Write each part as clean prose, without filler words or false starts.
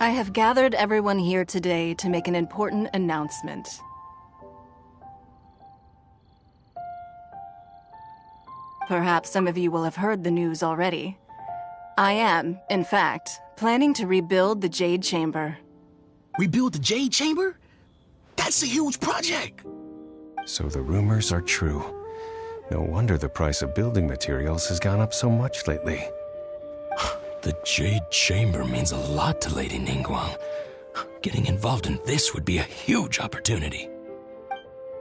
I have gathered everyone here today to make an important announcement. Perhaps some of you will have heard the news already. I am, in fact, planning to rebuild the Jade Chamber. Rebuild the Jade Chamber? That's a huge project! So the rumors are true. No wonder the price of building materials has gone up so much lately. The Jade Chamber means a lot to Lady Ningguang. Getting involved in this would be a huge opportunity.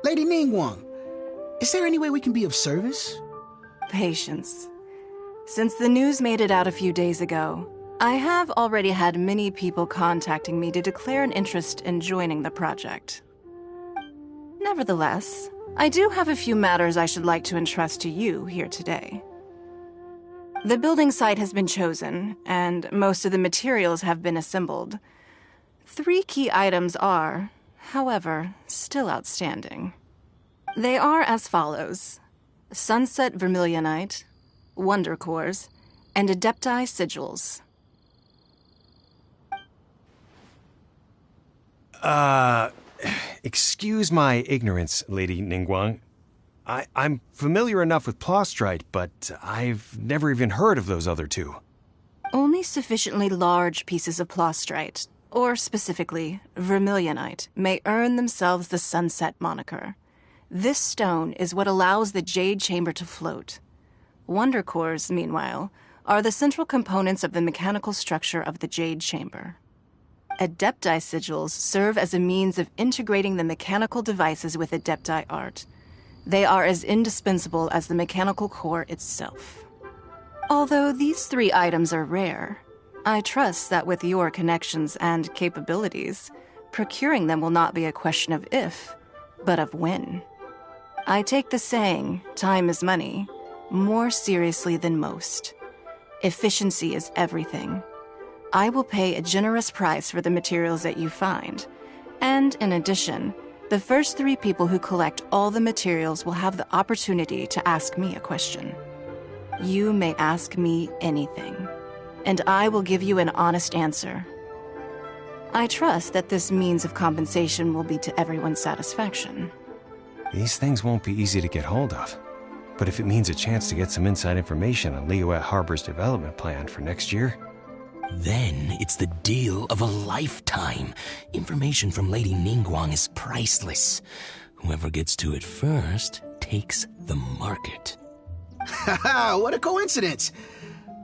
Lady Ningguang, is there any way we can be of service? Patience. Since the news made it out a few days ago, I have already had many people contacting me to declare an interest in joining the project. Nevertheless, I do have a few matters I should like to entrust to you here today. The building site has been chosen, and most of the materials have been assembled. 3 key items are, however, still outstanding. They are as follows: Sunset Vermilionite, Wonder Cores, and Adepti Sigils. Excuse my ignorance, Lady Ningguang. I'm familiar enough with Plostrite, but I've never even heard of those other 2. Only sufficiently large pieces of Plostrite, or specifically Vermilionite, may earn themselves the Sunset moniker. This stone is what allows the Jade Chamber to float. Wonder Cores, meanwhile, are the central components of the mechanical structure of the Jade Chamber. Adepti Sigils serve as a means of integrating the mechanical devices with Adepti art. They are as indispensable as the mechanical core itself. Although these 3 items are rare, I trust that with your connections and capabilities, procuring them will not be a question of if, but of when. I take the saying, time is money, more seriously than most. Efficiency is everything. I will pay a generous price for the materials that you find, and in addition, the first 3 people who collect all the materials will have the opportunity to ask me a question. You may ask me anything, and I will give you an honest answer. I trust that this means of compensation will be to everyone's satisfaction. These things won't be easy to get hold of. But if it means a chance to get some inside information on Liyue Harbor's development plan for next year... Then it's the deal of a lifetime. Information from Lady Ningguang is priceless. Whoever gets to it first takes the market. Haha, what a coincidence!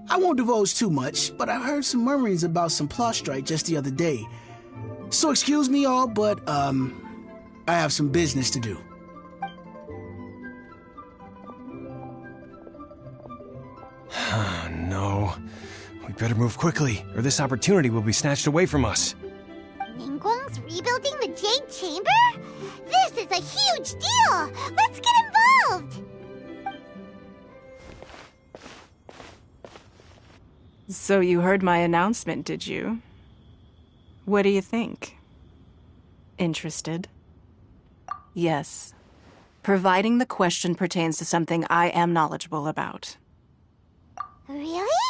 I won't divulge too much, but I heard some murmurings about some Plostrite just the other day. So excuse me all, but, I have some business to do. No. We better move quickly, or this opportunity will be snatched away from us. Ningguang's rebuilding the Jade Chamber? This is a huge deal! Let's get involved! So you heard my announcement, did you? What do you think? Interested? Yes. Providing the question pertains to something I am knowledgeable about. Really?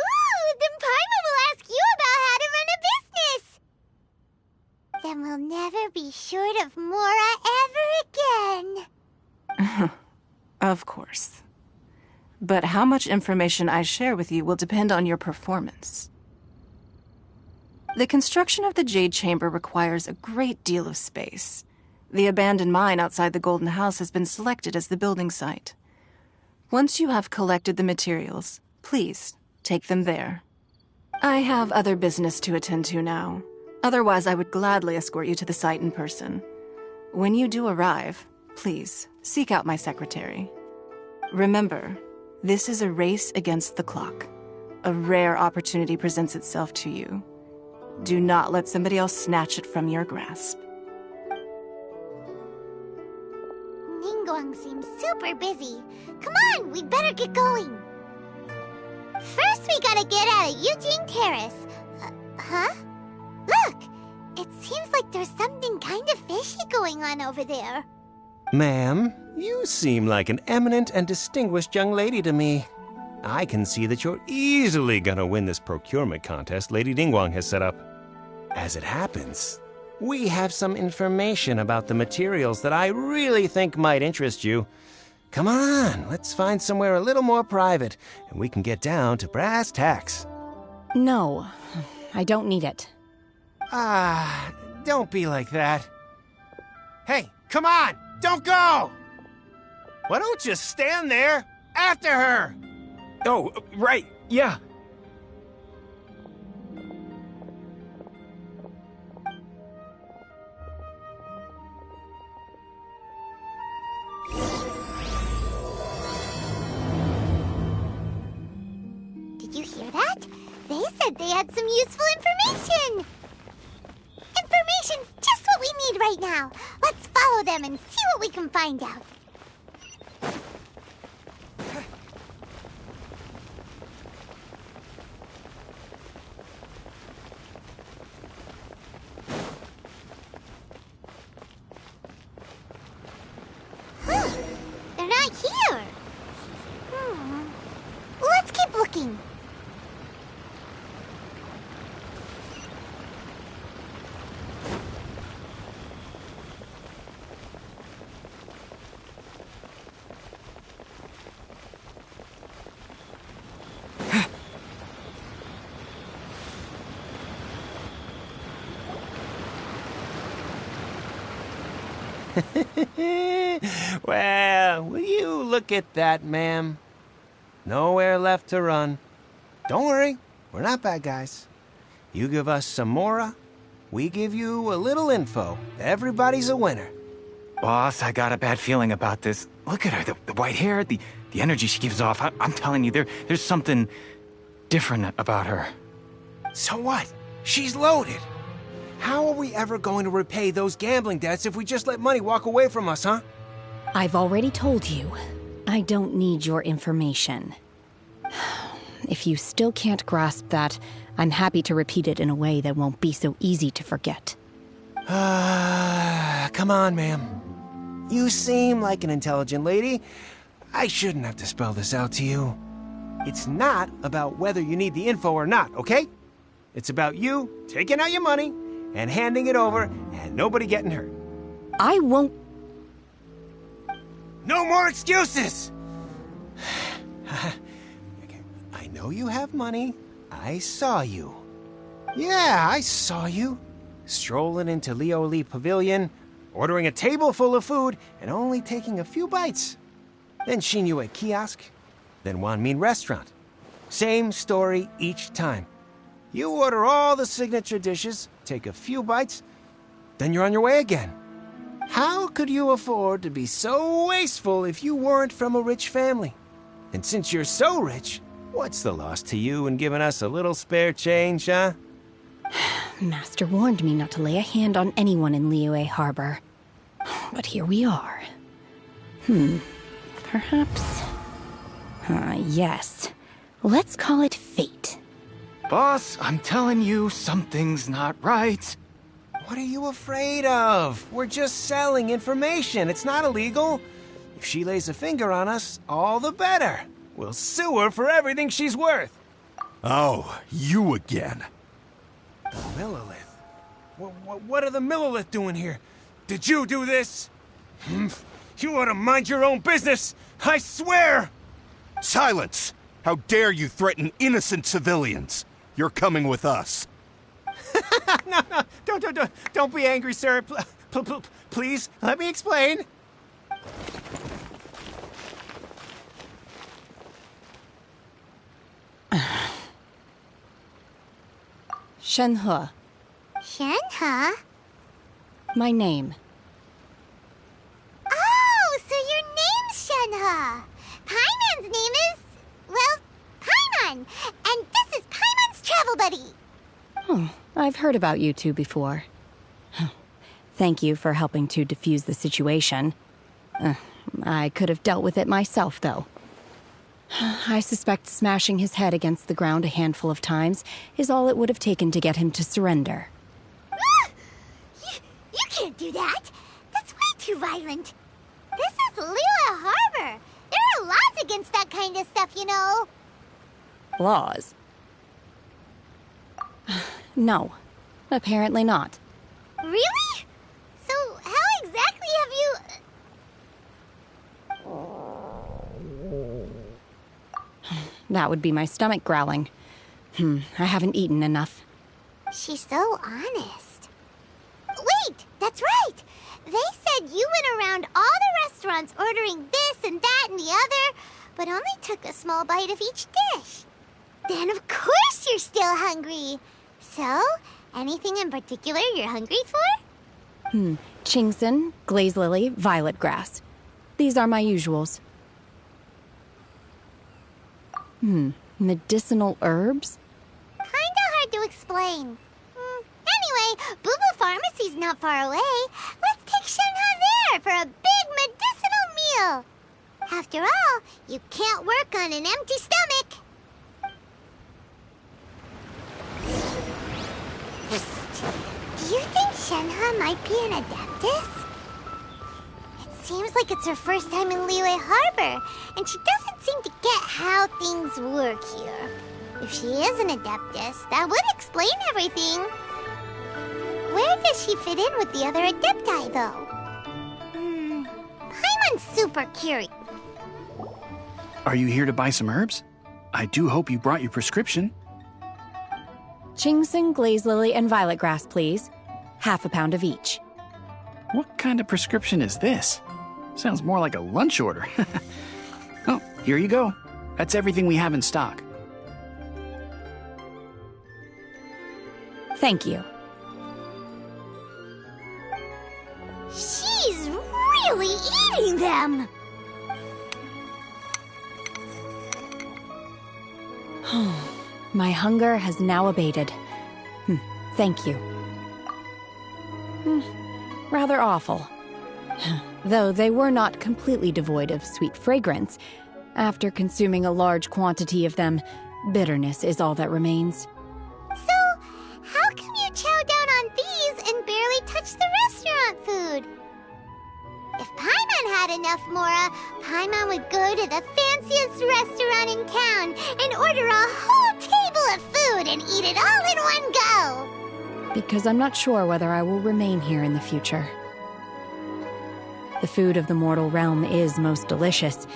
Ooh, then Parma will ask you about how to run a business! Then we'll never be short of Mora ever again. Of course. But how much information I share with you will depend on your performance. The construction of the Jade Chamber requires a great deal of space. The abandoned mine outside the Golden House has been selected as the building site. Once you have collected the materials, please take them there. I have other business to attend to now. Otherwise, I would gladly escort you to the site in person. When you do arrive, please seek out my secretary. Remember, this is a race against the clock. A rare opportunity presents itself to you. Do not let somebody else snatch it from your grasp. Ningguang seems super busy. Come on, we'd better get going. First, we gotta get out of Eugene Terrace. Huh? Look! It seems like there's something kind of fishy going on over there. Ma'am, you seem like an eminent and distinguished young lady to me. I can see that you're easily gonna win this procurement contest Lady Ningguang has set up. As it happens, we have some information about the materials that I really think might interest you. Come on, let's find somewhere a little more private, and we can get down to brass tacks. No, I don't need it. Don't be like that. Hey, come on, don't go! Why don't you stand there after her? Oh, right, yeah. Did you hear that? They said they had some useful information. Information's just what we need right now. Let's follow them and see what we can find out. They're not here. Let's keep looking. Well, will you look at that, ma'am? Nowhere left to run. Don't worry, we're not bad guys. You give us some mora, we give you a little info. Everybody's a winner. Boss, I got a bad feeling about this. Look at her, the white hair, the energy she gives off. I'm telling you, there's something different about her. So what? She's loaded. How are we ever going to repay those gambling debts if we just let money walk away from us, huh? I've already told you, I don't need your information. If you still can't grasp that, I'm happy to repeat it in a way that won't be so easy to forget. Come on, ma'am. You seem like an intelligent lady. I shouldn't have to spell this out to you. It's not about whether you need the info or not, okay? It's about you taking out your money and handing it over and nobody getting hurt. I won't... No more excuses! I know you have money. I saw you. Yeah, I saw you. Strolling into Leo Lee Pavilion, ordering a table full of food, and only taking a few bites. Then Shenhe kiosk, then Wanmin restaurant. Same story each time. You order all the signature dishes, take a few bites, then you're on your way again. How could you afford to be so wasteful if you weren't from a rich family? And since you're so rich, what's the loss to you in giving us a little spare change, huh? Master warned me not to lay a hand on anyone in Liyue Harbor. But here we are. Perhaps... yes. Let's call it fate. Boss, I'm telling you, something's not right. What are you afraid of? We're just selling information. It's not illegal. If she lays a finger on us, all the better. We'll sue her for everything she's worth. Oh, you again. Millilith? What are the Millilith doing here? Did you do this? You ought to mind your own business, I swear! Silence! How dare you threaten innocent civilians? You're coming with us. No, don't be angry, sir. Please, let me explain. Shenhe, Shenhe? my name. Oh, so your name's Shenhe. Paimon's name is, well, Paimon. And this is Paimon's travel buddy. Oh, I've heard about you two before. Thank you for helping to defuse the situation. I could have dealt with it myself, though. I suspect smashing his head against the ground a handful of times is all it would have taken to get him to surrender. You can't do that. That's way too violent. This is Liyue Harbor. There are laws against that kind of stuff, you know. Laws? No. Apparently not. Really? So how exactly have you... That would be my stomach growling. I haven't eaten enough. She's so honest. Wait, that's right! They said you went around all the restaurants ordering this and that and the other, but only took a small bite of each dish. Then of course you're still hungry. So, anything in particular you're hungry for? Chingson, glaze lily, violet grass. These are my usuals. Medicinal herbs? Kinda hard to explain. Anyway, Booba Pharmacy's not far away. Let's take Shenhe there for a big medicinal meal. After all, you can't work on an empty stomach. Do you think Shenhe might be an Adeptus? It seems like it's her first time in Liyue Harbor, and she doesn't seem to get how things work here. If she is an Adeptus, that would explain everything. Where does she fit in with the other Adepti, though? Paimon's super curious. Are you here to buy some herbs? I do hope you brought your prescription. Chingson, glaze lily, and violet grass, please. Half a pound of each. What kind of prescription is this? Sounds more like a lunch order. Oh, here you go. That's everything we have in stock. Thank you. She's really eating them! My hunger has now abated. Thank you. Rather awful. Though they were not completely devoid of sweet fragrance. After consuming a large quantity of them, bitterness is all that remains. So, how can you chow down on these and barely touch the restaurant food? If Paimon had enough Mora, Paimon would go to the fanciest restaurant in town and order a whole table of food and eat it all in one go. Because I'm not sure whether I will remain here in the future. The food of the mortal realm is most delicious,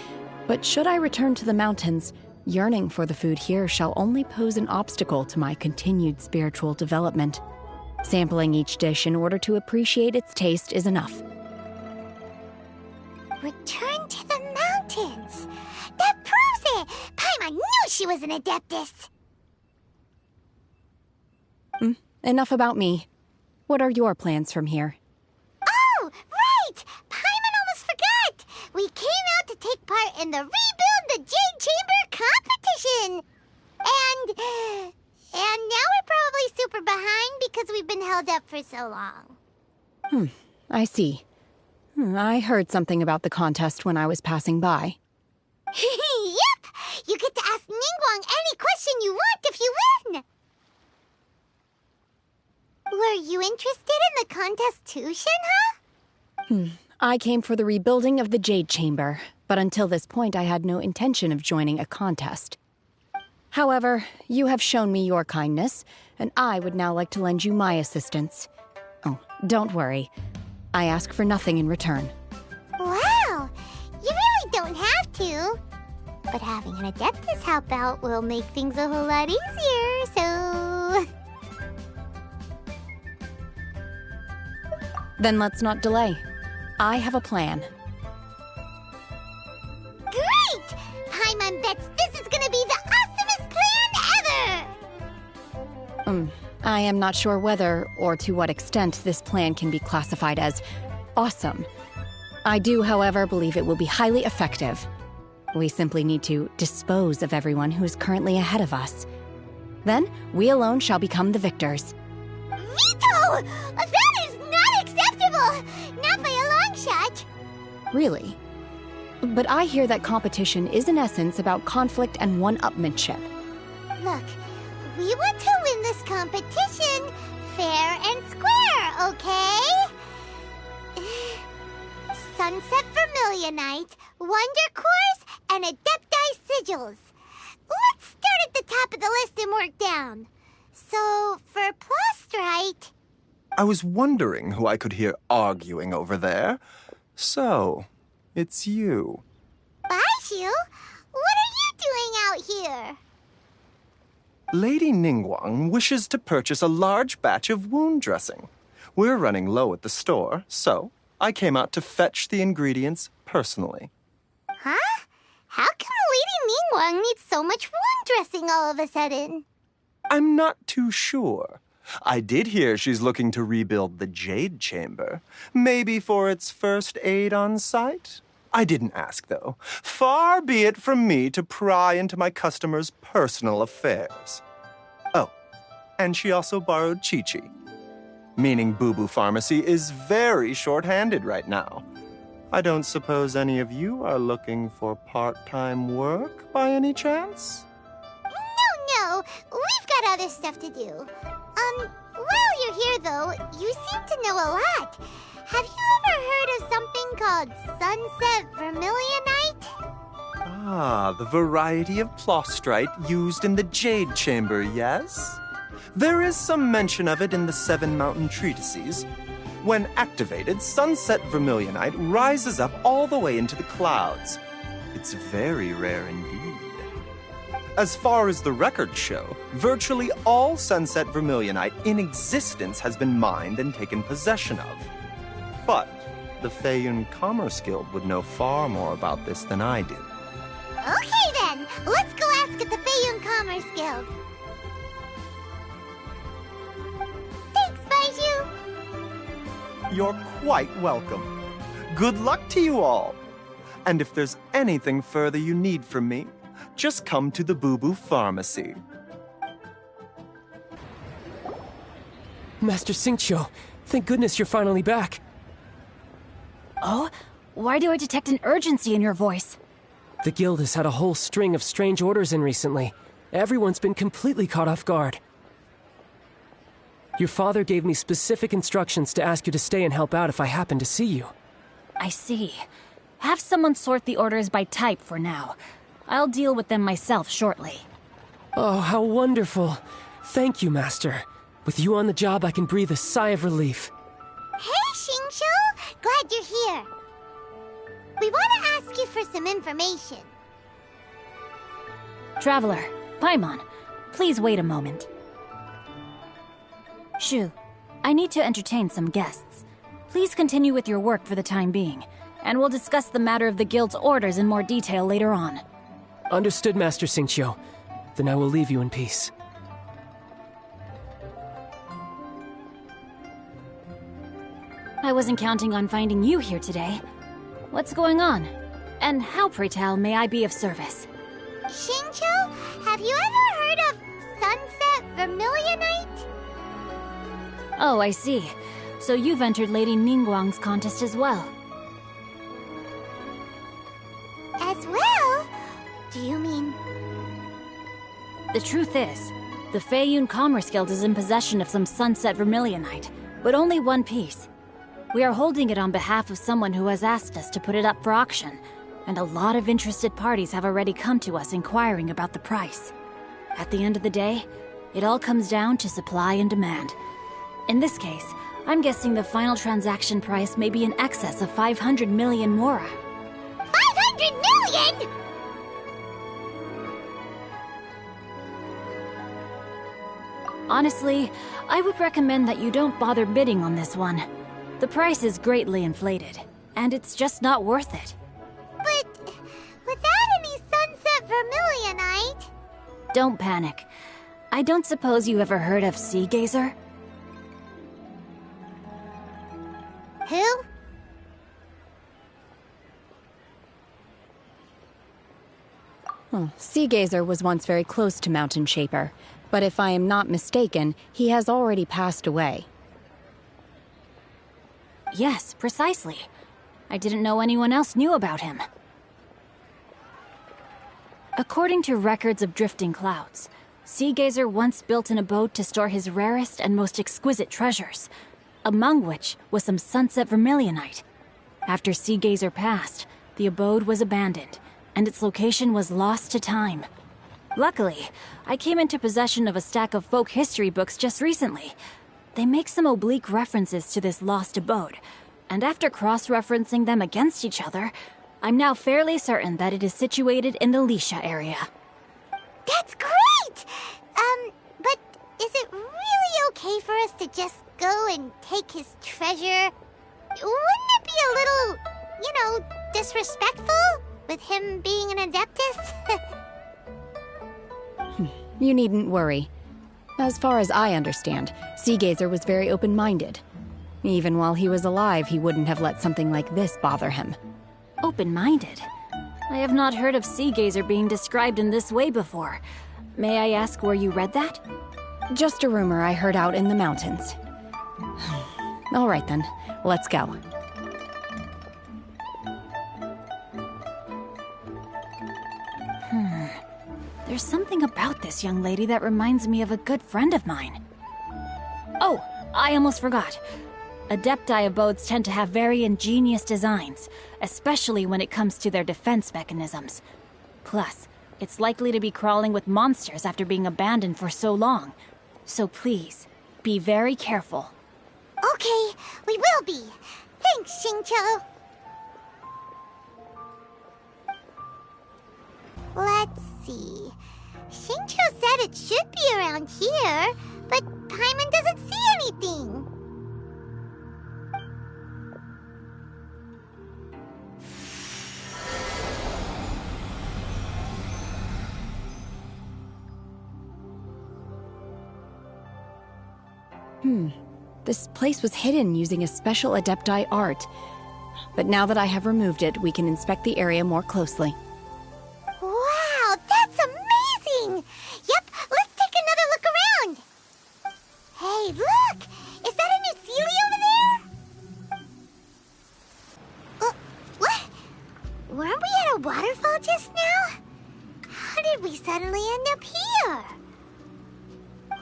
but should I return to the mountains, yearning for the food here shall only pose an obstacle to my continued spiritual development. Sampling each dish in order to appreciate its taste is enough. Return to the mountains! That proves it! Paimon knew she was an Adeptus! Enough about me. What are your plans from here? Oh, right! Paimon almost forgot! We came out to take part in the Rebuild the Jade Chamber competition! And now we're probably super behind because we've been held up for so long. I see. I heard something about the contest when I was passing by. Yep! You get to ask Ningguang any question you want if you win! Were you interested in the contest too, Shenhe? I came for the rebuilding of the Jade Chamber, but until this point I had no intention of joining a contest. However, you have shown me your kindness, and I would now like to lend you my assistance. Oh, don't worry. I ask for nothing in return. Wow! You really don't have to. But having an Adeptus help out will make things a whole lot easier, so... Then let's not delay. I have a plan. Great! Paimon bets this is gonna be the awesomest plan ever! I am not sure whether or to what extent this plan can be classified as awesome. I do, however, believe it will be highly effective. We simply need to dispose of everyone who is currently ahead of us. Then, we alone shall become the victors. Veto! That is not acceptable! Not by a long shot! Really? But I hear that competition is in essence about conflict and one-upmanship. Look, we want to win this competition fair and square, okay? Sunset Vermilionite, Wonder Cores, and Adepti Sigils. Let's start at the top of the list and work down. So, for Plostrite... I was wondering who I could hear arguing over there. So, it's you. Baiju? What are you doing out here? Lady Ningguang wishes to purchase a large batch of wound dressing. We're running low at the store, so I came out to fetch the ingredients personally. Huh? How come Lady Ningguang needs so much wound dressing all of a sudden? I'm not too sure. I did hear she's looking to rebuild the Jade Chamber. Maybe for its first aid on site? I didn't ask, though. Far be it from me to pry into my customers' personal affairs. Oh, and she also borrowed Chi-Chi. Meaning Boo Boo Pharmacy is very short-handed right now. I don't suppose any of you are looking for part-time work by any chance? No, we've got other stuff to do. While you're here, though, you seem to know a lot. Have you ever heard of something called Sunset Vermilionite? Ah, the variety of Plostrite used in the Jade Chamber, yes? There is some mention of it in the Seven Mountain Treatises. When activated, Sunset Vermilionite rises up all the way into the clouds. It's very rare indeed. As far as the records show, virtually all Sunset Vermilionite in existence has been mined and taken possession of. But the Feiyun Commerce Guild would know far more about this than I do. Okay then, let's go ask at the Feiyun Commerce Guild. Thanks, Baiju. You're quite welcome. Good luck to you all. And if there's anything further you need from me, just come to the Boo Boo Pharmacy. Master Xingqiu, thank goodness you're finally back. Oh? Why do I detect an urgency in your voice? The guild has had a whole string of strange orders in recently. Everyone's been completely caught off guard. Your father gave me specific instructions to ask you to stay and help out if I happen to see you. I see. Have someone sort the orders by type for now. I'll deal with them myself shortly. Oh, how wonderful. Thank you, Master. With you on the job, I can breathe a sigh of relief. Hey, Xingqiu! Glad you're here. We want to ask you for some information. Traveler, Paimon, please wait a moment. Shu, I need to entertain some guests. Please continue with your work for the time being, and we'll discuss the matter of the guild's orders in more detail later on. Understood, Master Xingqiu. Then I will leave you in peace. I wasn't counting on finding you here today. What's going on? And how, pray tell, may I be of service? Xingqiu, have you ever heard of Sunset Vermilionite? Oh, I see. So you've entered Lady Ningguang's contest as well. As well? Do you mean... The truth is, the Feiyun Commerce Guild is in possession of some Sunset Vermilionite, but only one piece. We are holding it on behalf of someone who has asked us to put it up for auction, and a lot of interested parties have already come to us inquiring about the price. At the end of the day, it all comes down to supply and demand. In this case, I'm guessing the final transaction price may be in excess of 500 million mora. 500 million?! Honestly, I would recommend that you don't bother bidding on this one. The price is greatly inflated, and it's just not worth it. But without any Sunset Vermilionite... Don't panic. I don't suppose you ever heard of Sea Gazer? Who? Sea Gazer was once very close to Mountain Shaper, but if I am not mistaken, he has already passed away. Yes, precisely. I didn't know anyone else knew about him. According to records of drifting clouds, Sea Gazer once built an abode to store his rarest and most exquisite treasures, among which was some Sunset Vermilionite. After Sea Gazer passed, the abode was abandoned, and its location was lost to time. Luckily, I came into possession of a stack of folk history books just recently. They make some oblique references to this lost abode, and after cross-referencing them against each other, I'm now fairly certain that it is situated in the Lisha area. That's great! But is it really okay for us to just go and take his treasure? Wouldn't it be a little, disrespectful with him being an Adeptus? You needn't worry. As far as I understand, Seagazer was very open-minded. Even while he was alive, he wouldn't have let something like this bother him. Open-minded? I have not heard of Seagazer being described in this way before. May I ask where you read that? Just a rumor I heard out in the mountains. All right then, let's go. There's something about this young lady that reminds me of a good friend of mine. Oh, I almost forgot. Adepti abodes tend to have very ingenious designs, especially when it comes to their defense mechanisms. Plus, it's likely to be crawling with monsters after being abandoned for so long. So please, be very careful. Okay, we will be. Thanks, Xingqiu. Let's see. Xingqiu said it should be around here, but Paimon doesn't see anything. This place was hidden using a special Adepti art. But now that I have removed it, we can inspect the area more closely. Wow, that's amazing! Yep, let's take another look around. Hey, look! Is that a new Sealy over there? What? Weren't we at a waterfall just now? How did we suddenly end up here?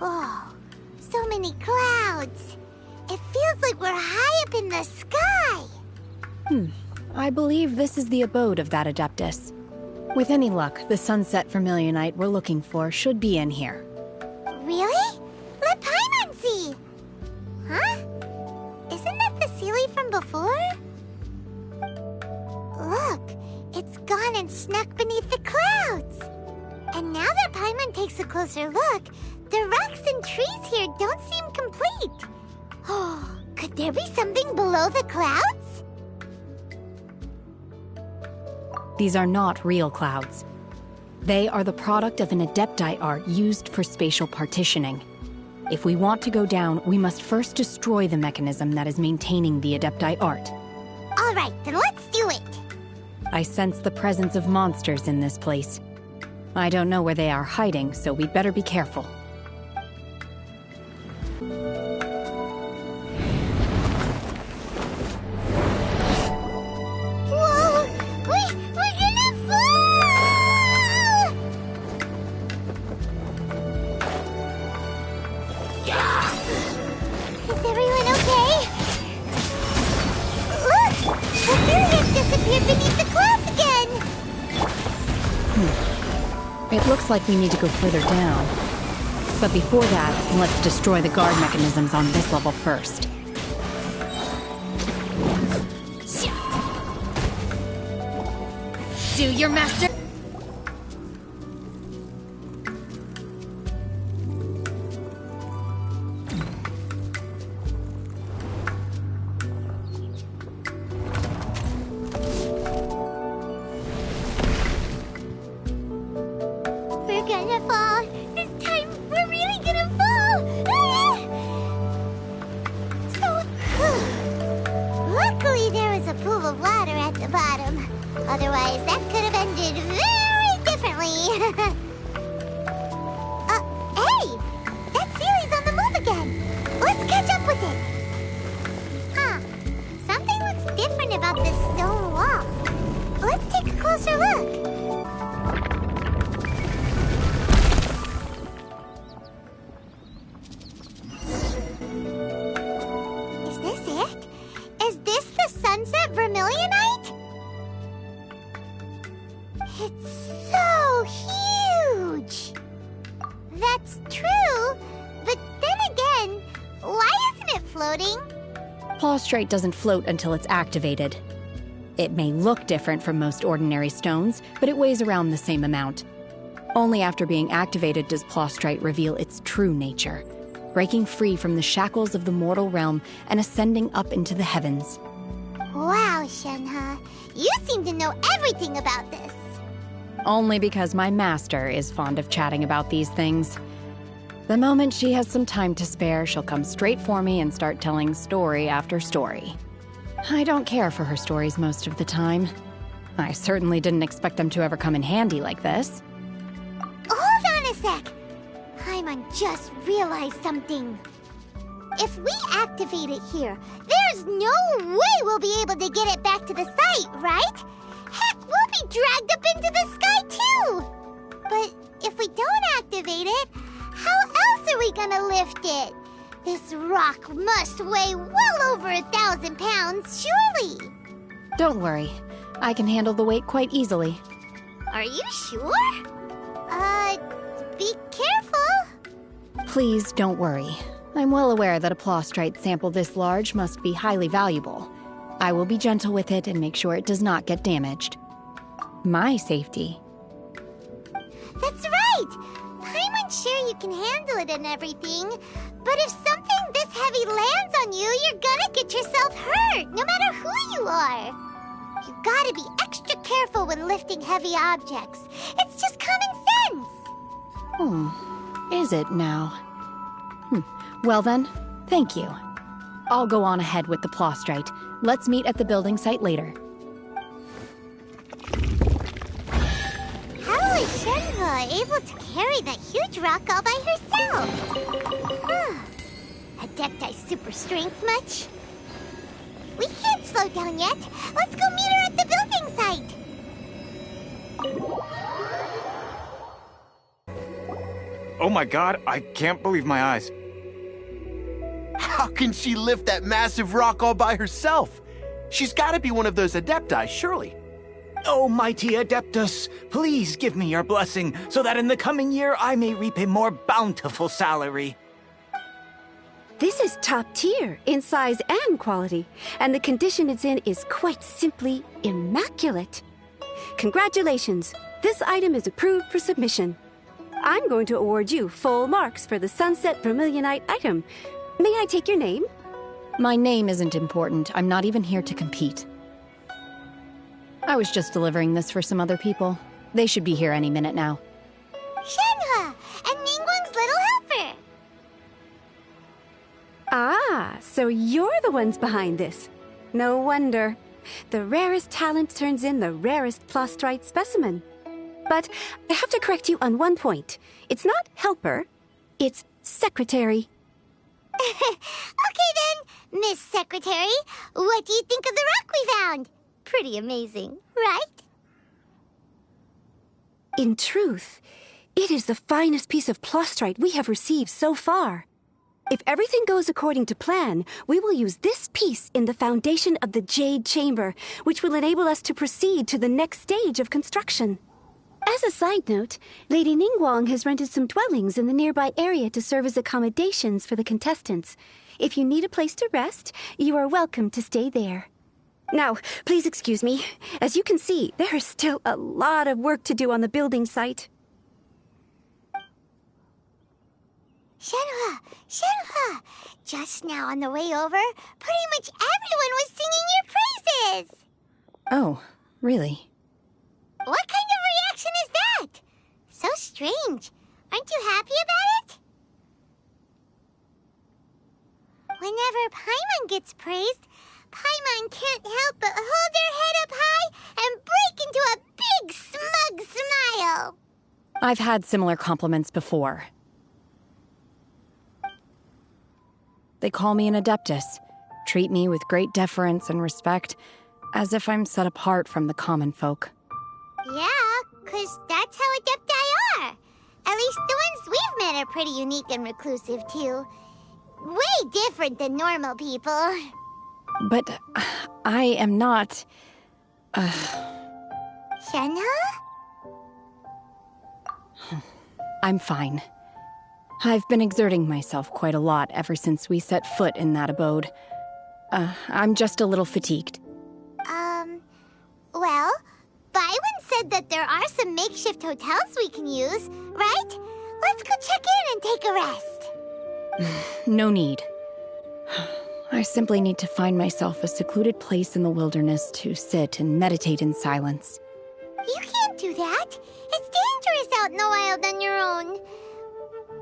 Whoa, so many clouds. It feels like we're high up in the sky. I believe this is the abode of that Adeptus. With any luck, the sunset vermilionite we're looking for should be in here. Really? Let Paimon see. Huh? Isn't that the Sealy from before? Look, it's gone and snuck beneath the clouds. And now that Paimon takes a closer look, the rocks and trees here don't seem complete. Oh, could there be something below the clouds? These are not real clouds. They are the product of an Adepti art used for spatial partitioning. If we want to go down, we must first destroy the mechanism that is maintaining the Adepti art. All right, then let's do it. I sense the presence of monsters in this place. I don't know where they are hiding, so we'd better be careful. Whoa! We're gonna fall! Is everyone okay? Look! The Sealy disappeared beneath the clouds again! It looks like we need to go further down. But before that, let's destroy the guard mechanisms on this level first. Do your master... We're gonna fall. This time, we're really gonna fall. Luckily, there is a pool of water at the bottom. Otherwise, that could have ended floating? Plaustrite doesn't float until it's activated. It may look different from most ordinary stones, but it weighs around the same amount. Only after being activated does Plaustrite reveal its true nature, breaking free from the shackles of the mortal realm and ascending up into the heavens. Wow, Shenhe. You seem to know everything about this. Only because my master is fond of chatting about these things. The moment she has some time to spare, she'll come straight for me and start telling story after story. I don't care for her stories most of the time. I certainly didn't expect them to ever come in handy like this. Hold on a sec. Paimon just realized something. If we activate it here, there's no way we'll be able to get it back to the site, right? Heck, we'll be dragged up into the sky too! But if we don't activate it, how else are we gonna lift it? This rock must weigh well over 1,000 pounds, surely! Don't worry. I can handle the weight quite easily. Are you sure? Be careful! Please don't worry. I'm well aware that a Plaustrite sample this large must be highly valuable. I will be gentle with it and make sure it does not get damaged. My safety. That's right! Paimon's sure you can handle it and everything, but if something this heavy lands on you, you're gonna get yourself hurt, no matter who you are. You gotta be extra careful when lifting heavy objects. It's just common sense! Is it now? Well then, thank you. I'll go on ahead with the Plaustrite. Let's meet at the building site later. How is Shenhe able to carry that huge rock all by herself? Adepti super strength much? We can't slow down yet. Let's go meet her at the building site. Oh my god, I can't believe my eyes. How can she lift that massive rock all by herself? She's got to be one of those Adepti, surely. Oh, mighty Adeptus, please give me your blessing so that in the coming year I may reap a more bountiful salary. This is top tier in size and quality, and the condition it's in is quite simply immaculate. Congratulations! This item is approved for submission. I'm going to award you full marks for the Sunset Vermilionite item. May I take your name? My name isn't important. I'm not even here to compete. I was just delivering this for some other people. They should be here any minute now. Shenhe! And Ningguang's little helper! Ah, so you're the ones behind this. No wonder. The rarest talent turns in the rarest Plaustrite specimen. But I have to correct you on one point. It's not helper, it's secretary. Okay then, Miss Secretary, what do you think of the rock we found? Pretty amazing, right? In truth, it is the finest piece of Plaustrite we have received so far. If everything goes according to plan, we will use this piece in the foundation of the Jade Chamber, which will enable us to proceed to the next stage of construction. As a side note, Lady Ningguang has rented some dwellings in the nearby area to serve as accommodations for the contestants. If you need a place to rest, you are welcome to stay there. Now, please excuse me. As you can see, there is still a lot of work to do on the building site. Shenhe! Shenhe! Just now on the way over, pretty much everyone was singing your praises! Oh, really? What kind of reaction is that? So strange. Aren't you happy about it? Whenever Paimon gets praised, Paimon can't help but hold her head up high and break into a big smug smile. I've had similar compliments before. They call me an Adeptus, treat me with great deference and respect, as if I'm set apart from the common folk. Yeah, 'cause that's how Adepti are. At least the ones we've met are pretty unique and reclusive, too. Way different than normal people. But I am not... Shenhe? I'm fine. I've been exerting myself quite a lot ever since we set foot in that abode. I'm just a little fatigued. Well, Byron said that there are some makeshift hotels we can use, right? Let's go check in and take a rest. No need. I simply need to find myself a secluded place in the wilderness to sit and meditate in silence. You can't do that. It's dangerous out in the wild on your own.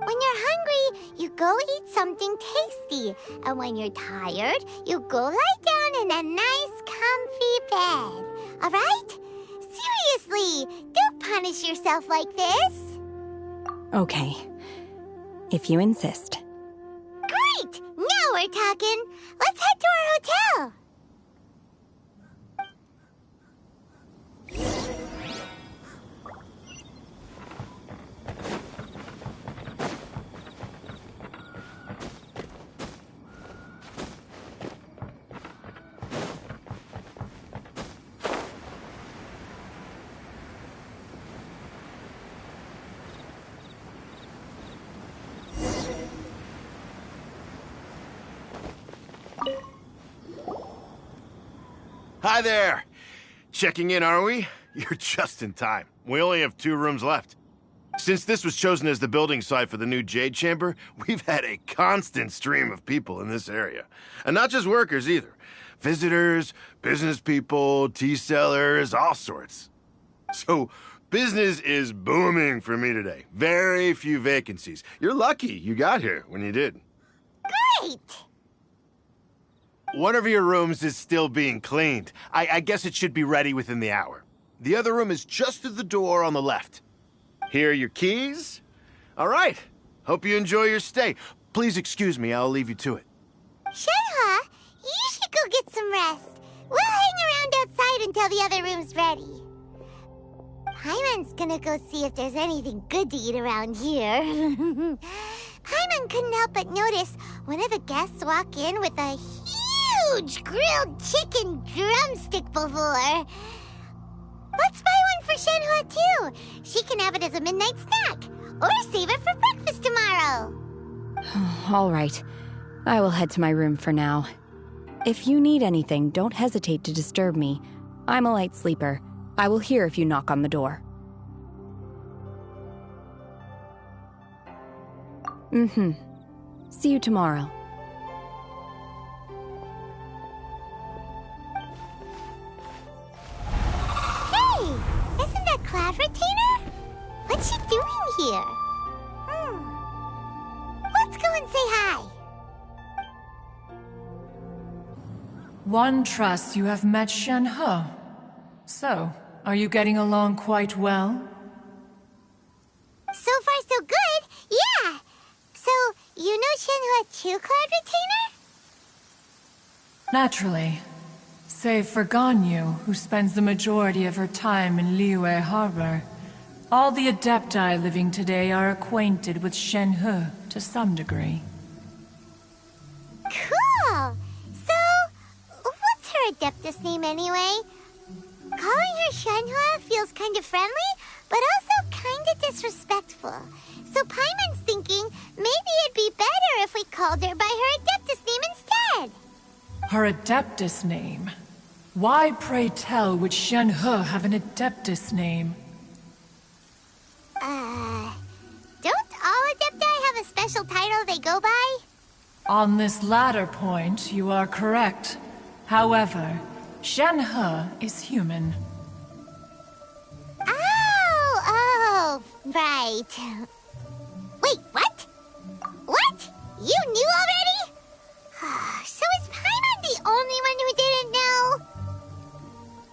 When you're hungry, you go eat something tasty. And when you're tired, you go lie down in a nice, comfy bed. All right? Seriously, don't punish yourself like this. Okay. If you insist. Great! Now we're talking. Let's head to our hotel. Hi there! Checking in, are we? You're just in time. We only have 2 rooms left. Since this was chosen as the building site for the new Jade Chamber, we've had a constant stream of people in this area. And not just workers either. Visitors, business people, tea sellers, all sorts. So, business is booming for me today. Very few vacancies. You're lucky you got here when you did. Great! One of your rooms is still being cleaned. I guess it should be ready within the hour. The other room is just through the door on the left. Here are your keys. All right. Hope you enjoy your stay. Please excuse me, I'll leave you to it. Shenhe, you should go get some rest. We'll hang around outside until the other room's ready. Paimon's gonna go see if there's anything good to eat around here. Paimon couldn't help but notice one of the guests walk in with a huge grilled chicken drumstick before. Let's buy one for Shenhe too. She can have it as a midnight snack, or save it for breakfast tomorrow. All right. I will head to my room for now. If you need anything, don't hesitate to disturb me. I'm a light sleeper. I will hear if you knock on the door. See you tomorrow. Hey! Isn't that Cloud Retainer? What's she doing here? Let's go and say hi. One trusts you have met Shenhe. So, are you getting along quite well? So far, so good. Yeah. So, you know Shenhe too, Cloud Retainer? Naturally. Save for Ganyu, who spends the majority of her time in Liyue Harbor. All the Adepti living today are acquainted with Shenhe to some degree. Cool! So, what's her Adeptus name anyway? Calling her Shenhe feels kind of friendly, but also kind of disrespectful. So Paimon's thinking maybe it'd be better if we called her by her Adeptus name instead. Her Adeptus name? Why, pray tell, would Shenhe have an Adeptus name? Don't all Adepti have a special title they go by? On this latter point, you are correct. However, Shenhe is human. Oh, right. Wait, what? What? You knew already? So is Paimon the only one who didn't know?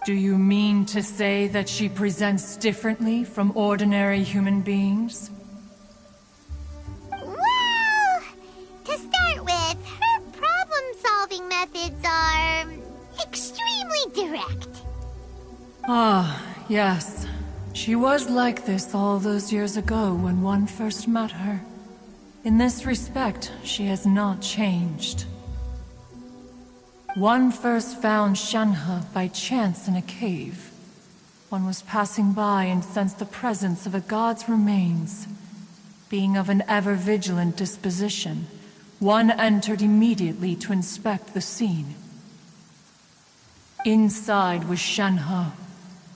Do you mean to say that she presents differently from ordinary human beings? Well, to start with, her problem-solving methods are extremely direct. Ah, yes. She was like this all those years ago when one first met her. In this respect, she has not changed. One first found Shenhe by chance in a cave. One was passing by and sensed the presence of a god's remains. Being of an ever-vigilant disposition, one entered immediately to inspect the scene. Inside was Shenhe,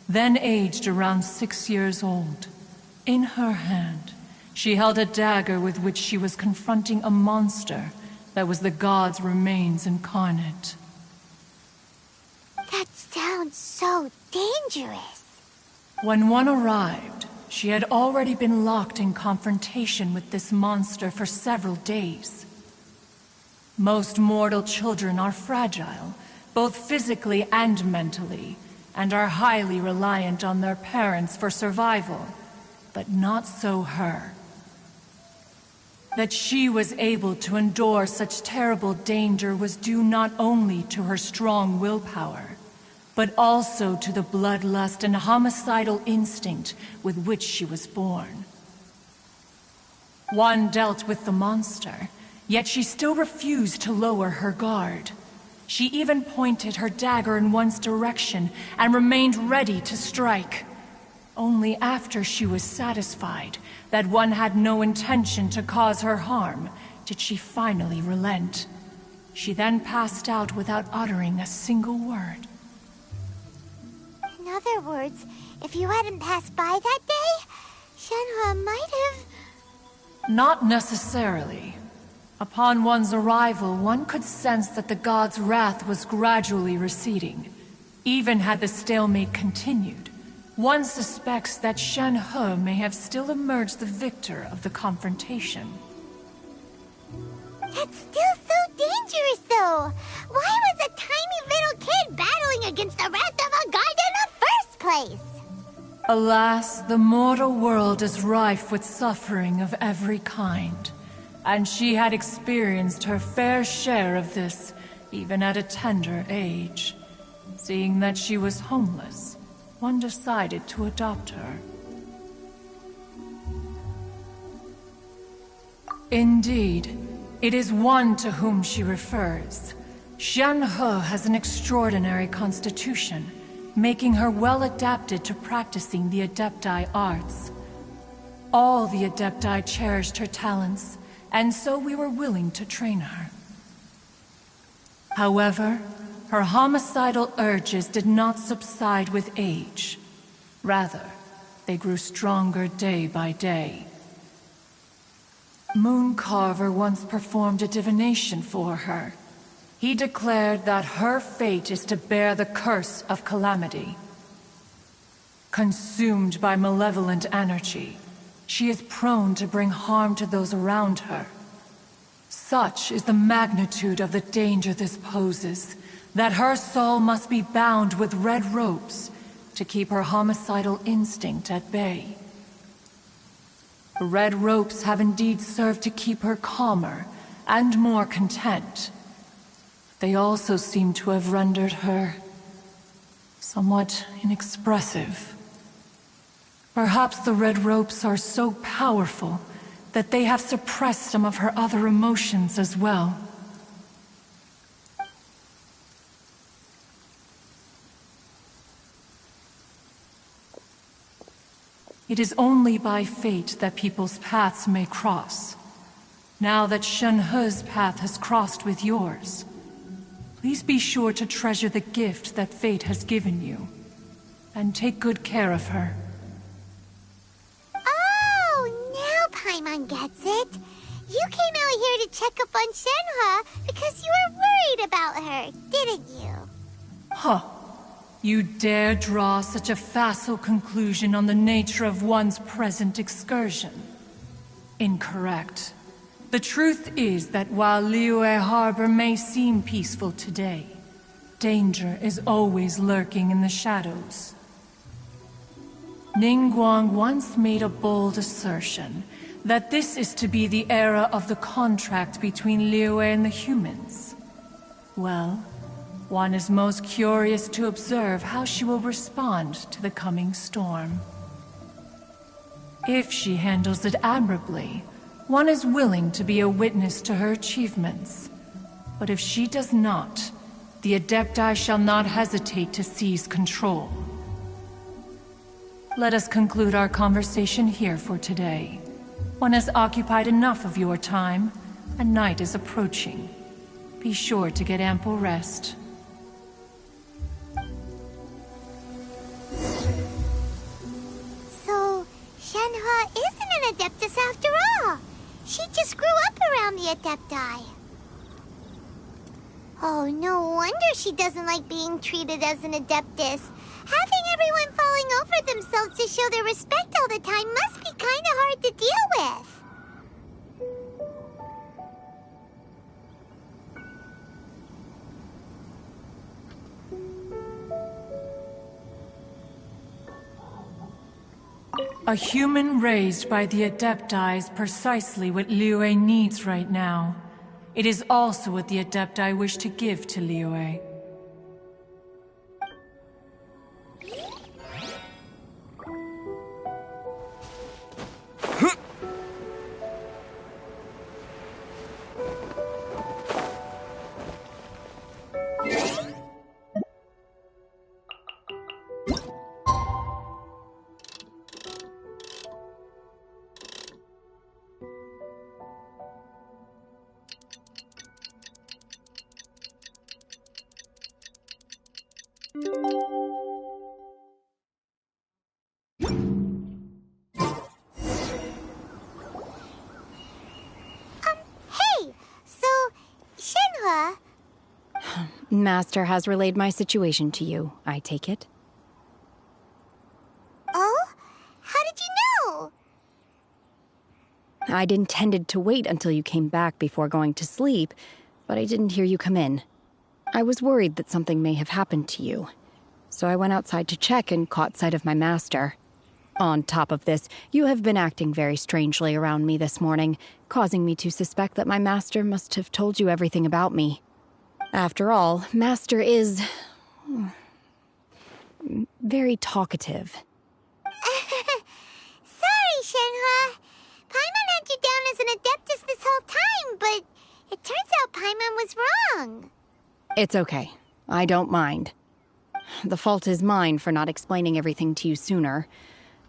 then aged around 6 years old. In her hand, she held a dagger with which she was confronting a monster that was the god's remains incarnate. That sounds so dangerous. When one arrived, she had already been locked in confrontation with this monster for several days. Most mortal children are fragile, both physically and mentally, and are highly reliant on their parents for survival. But not so her. That she was able to endure such terrible danger was due not only to her strong willpower, but also to the bloodlust and homicidal instinct with which she was born. One dealt with the monster, yet she still refused to lower her guard. She even pointed her dagger in one's direction and remained ready to strike. Only after she was satisfied that one had no intention to cause her harm did she finally relent. She then passed out without uttering a single word. In other words, if you hadn't passed by that day, Shenhe might have... Not necessarily. Upon one's arrival, one could sense that the god's wrath was gradually receding. Even had the stalemate continued, one suspects that Shenhe may have still emerged the victor of the confrontation. That's still so dangerous, though! Why was a tiny little kid battling against the wrath of a god in the first place? Alas, the mortal world is rife with suffering of every kind, and she had experienced her fair share of this, even at a tender age. Seeing that she was homeless, one decided to adopt her. Indeed, it is one to whom she refers. Shenhe has an extraordinary constitution, making her well adapted to practicing the Adepti arts. All the Adepti cherished her talents, and so we were willing to train her. However, her homicidal urges did not subside with age. Rather, they grew stronger day by day. Mooncarver once performed a divination for her. He declared that her fate is to bear the curse of calamity. Consumed by malevolent energy, she is prone to bring harm to those around her. Such is the magnitude of the danger this poses, that her soul must be bound with red ropes to keep her homicidal instinct at bay. The red ropes have indeed served to keep her calmer and more content. They also seem to have rendered her somewhat inexpressive. Perhaps the red ropes are so powerful that they have suppressed some of her other emotions as well. It is only by fate that people's paths may cross. Now that Shenhe's path has crossed with yours, please be sure to treasure the gift that fate has given you, and take good care of her. Oh, now Paimon gets it. You came out here to check up on Shenhe because you were worried about her, didn't you? Huh. You dare draw such a facile conclusion on the nature of one's present excursion? Incorrect. The truth is that while Liyue Harbor may seem peaceful today, danger is always lurking in the shadows. Ningguang once made a bold assertion that this is to be the era of the contract between Liyue and the humans. Well, one is most curious to observe how she will respond to the coming storm. If she handles it admirably, one is willing to be a witness to her achievements. But if she does not, the Adepti shall not hesitate to seize control. Let us conclude our conversation here for today. One has occupied enough of your time, and night is approaching. Be sure to get ample rest. So, Shenhe isn't an Adeptus after all. She just grew up around the Adepti. Oh, no wonder she doesn't like being treated as an Adeptus. Having everyone falling over themselves to show their respect all the time must be kind of hard to deal with. A human raised by the Adepti is precisely what Liyue needs right now. It is also what the Adepti wish to give to Liyue. Hey! So, Shenhe... Master has relayed my situation to you, I take it. Oh? How did you know? I'd intended to wait until you came back before going to sleep, but I didn't hear you come in. I was worried that something may have happened to you, so I went outside to check and caught sight of my master. On top of this, you have been acting very strangely around me this morning, causing me to suspect that my master must have told you everything about me. After all, Master is... very talkative. Sorry, Shenhe. Paimon had you down as an Adeptus this whole time, but it turns out Paimon was wrong. It's okay. I don't mind. The fault is mine for not explaining everything to you sooner,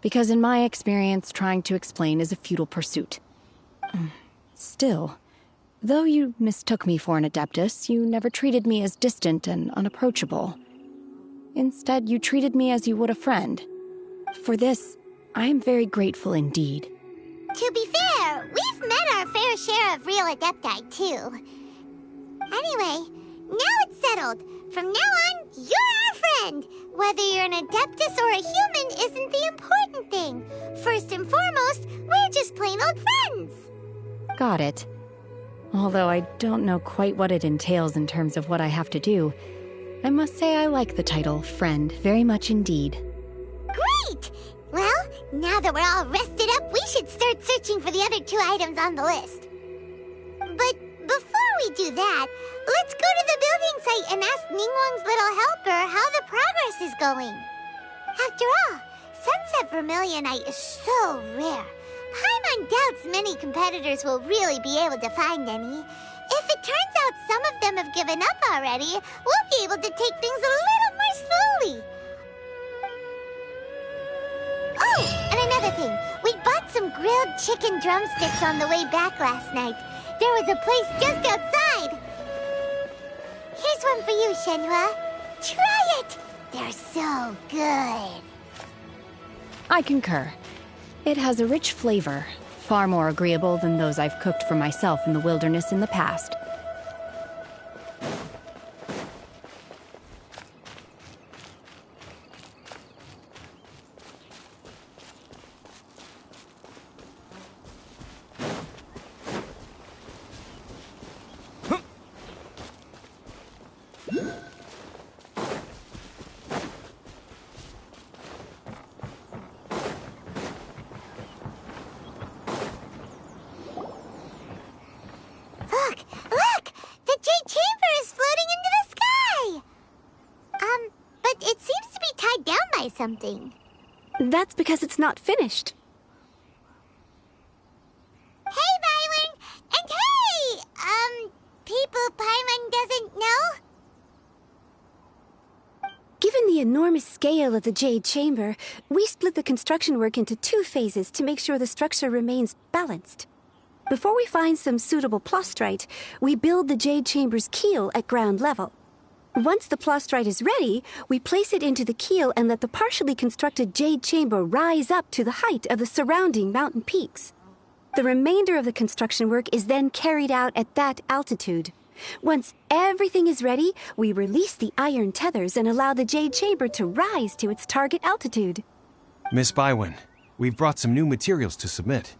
because in my experience, trying to explain is a futile pursuit. Still, though you mistook me for an Adeptus, you never treated me as distant and unapproachable. Instead, you treated me as you would a friend. For this, I am very grateful indeed. To be fair, we've met our fair share of real Adepti, too. Anyway, now it's settled. From now on, you're our friend. Whether you're an Adeptus or a human isn't the important thing. First and foremost, we're just plain old friends. Got it. Although I don't know quite what it entails in terms of what I have to do, I must say I like the title Friend very much indeed. Great! Well, now that we're all rested up, we should start searching for the other 2 items on the list. But before we do that, let's go to the building site and ask Ningguang's little helper how the progress is going. After all, Sunset Vermilionite is so rare. Paimon doubts many competitors will really be able to find any. If it turns out some of them have given up already, we'll be able to take things a little more slowly. Oh, and another thing. We bought some grilled chicken drumsticks on the way back last night. There was a place just outside. Here's one for you, Shenhe. Try it! They're so good. I concur. It has a rich flavor, far more agreeable than those I've cooked for myself in the wilderness in the past. Look! The Jade Chamber is floating into the sky! But it seems to be tied down by something. That's because it's not finished. Hey, Byron! And hey! People Paimon doesn't know? Given the enormous scale of the Jade Chamber, we split the construction work into 2 phases to make sure the structure remains balanced. Before we find some suitable plastrite, we build the Jade Chamber's keel at ground level. Once the plastrite is ready, we place it into the keel and let the partially constructed Jade Chamber rise up to the height of the surrounding mountain peaks. The remainder of the construction work is then carried out at that altitude. Once everything is ready, we release the iron tethers and allow the Jade Chamber to rise to its target altitude. Miss Bywin, we've brought some new materials to submit.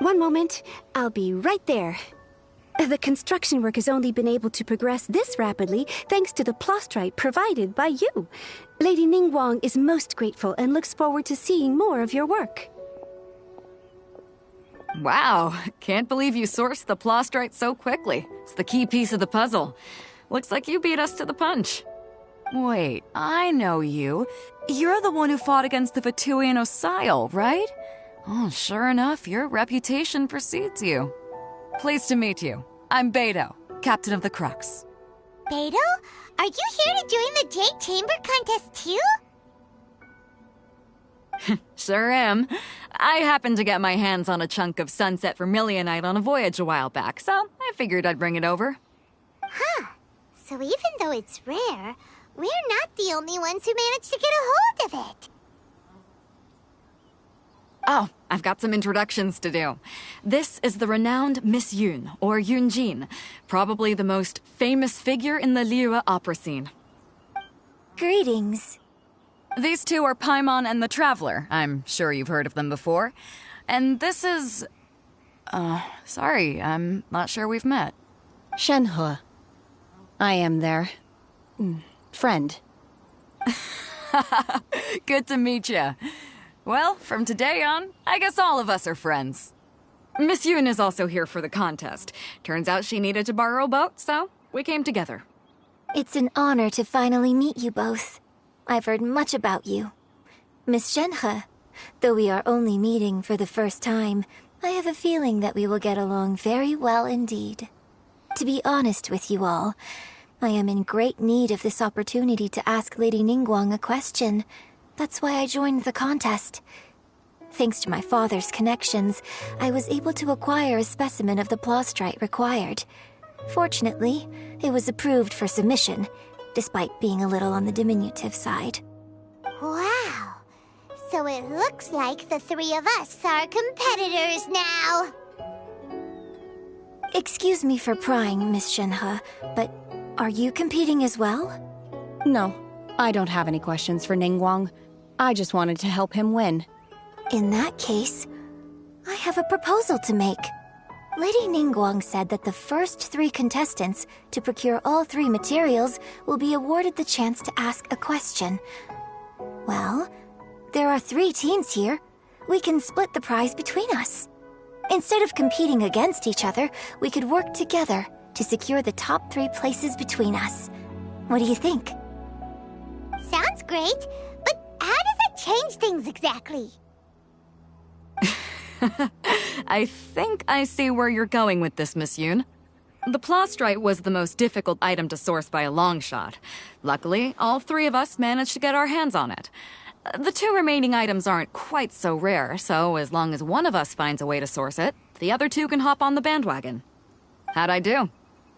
One moment, I'll be right there. The construction work has only been able to progress this rapidly thanks to the plastrite provided by you. Lady Ningguang is most grateful and looks forward to seeing more of your work. Wow, can't believe you sourced the plastrite so quickly. It's the key piece of the puzzle. Looks like you beat us to the punch. Wait, I know you. You're the one who fought against the Fatuian Osile, right? Oh, sure enough, your reputation precedes you. Pleased to meet you. I'm Beidou, Captain of the Crux. Beidou? Are you here to join the Jade Chamber contest too? Sure am. I happened to get my hands on a chunk of sunset vermilionite on a voyage a while back, so I figured I'd bring it over. Huh. So even though it's rare, we're not the only ones who managed to get a hold of it. Oh, I've got some introductions to do. This is the renowned Miss Yun, or Yunjin, probably the most famous figure in the Liyue opera scene. Greetings. These two are Paimon and the Traveler. I'm sure you've heard of them before. And this is... sorry, I'm not sure we've met. Shenhe. I am their... friend. Good to meet you. Well, from today on, I guess all of us are friends. Miss Yun is also here for the contest. Turns out she needed to borrow a boat, so we came together. It's an honor to finally meet you both. I've heard much about you. Miss Shenhe, though we are only meeting for the first time, I have a feeling that we will get along very well indeed. To be honest with you all, I am in great need of this opportunity to ask Lady Ningguang a question. That's why I joined the contest. Thanks to my father's connections, I was able to acquire a specimen of the plastrite required. Fortunately, it was approved for submission, despite being a little on the diminutive side. Wow! So it looks like the 3 of us are competitors now! Excuse me for prying, Miss Shenhe, but are you competing as well? No, I don't have any questions for Ningguang. I just wanted to help him win. In that case, I have a proposal to make. Lady Ningguang said that the first 3 contestants to procure all 3 materials will be awarded the chance to ask a question. Well, there are 3 teams here. We can split the prize between us. Instead of competing against each other, we could work together to secure the top 3 places between us. What do you think? Sounds great, but how does it change things exactly? I think I see where you're going with this, Miss Yun. The plastrite was the most difficult item to source by a long shot. Luckily, all 3 of us managed to get our hands on it. The 2 remaining items aren't quite so rare, so as long as one of us finds a way to source it, the other 2 can hop on the bandwagon. How'd I do?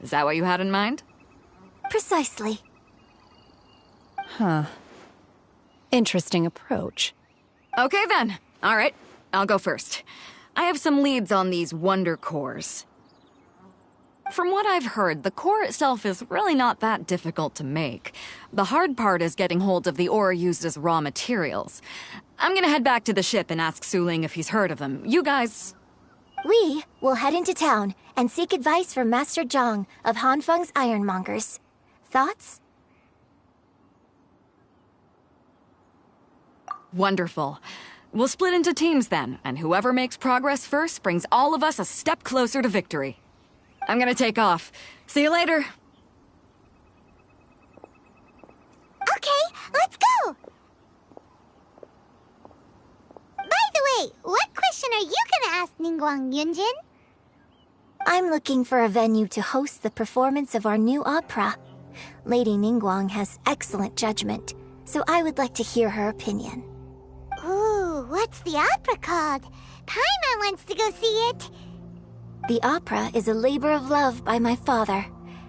Is that what you had in mind? Precisely. Huh. Interesting approach. Okay then. All right. I'll go first. I have some leads on these wonder cores. From what I've heard, the core itself is really not that difficult to make. The hard part is getting hold of the ore used as raw materials. I'm gonna head back to the ship and ask Suling if he's heard of them. You guys... We will head into town and seek advice from Master Zhang of Hanfeng's Ironmongers. Thoughts? Wonderful. We'll split into teams then, and whoever makes progress first brings all of us a step closer to victory. I'm gonna take off. See you later. Okay, let's go! By the way, what question are you gonna ask Ningguang Yunjin? I'm looking for a venue to host the performance of our new opera. Lady Ningguang has excellent judgment, so I would like to hear her opinion. Ooh, what's the opera called? Paimon wants to go see it. The opera is a labor of love by my father.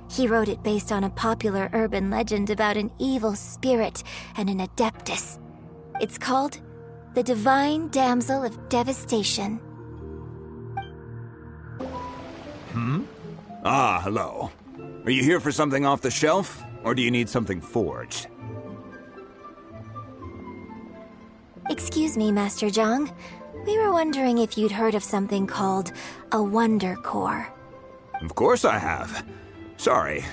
He wrote it based on a popular urban legend about an evil spirit and an adeptus. It's called The Divine Damsel of Devastation. Ah, hello. Are you here for something off the shelf, or do you need something forged? Excuse me, Master Zhang. We were wondering if you'd heard of something called a Wonder Core. Of course I have. Sorry,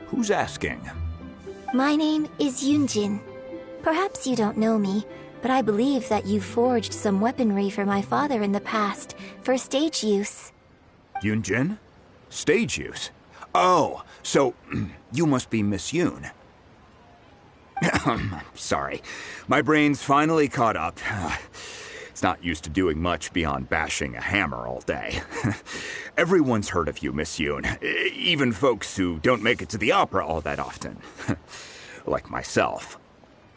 who's asking? My name is Yunjin. Perhaps you don't know me, but I believe that you forged some weaponry for my father in the past, for stage use. Yunjin? Stage use? Oh, so you must be Miss Yoon. Sorry, my brain's finally caught up. It's not used to doing much beyond bashing a hammer all day. Everyone's heard of you, Miss Yoon. Even folks who don't make it to the opera all that often. Like myself.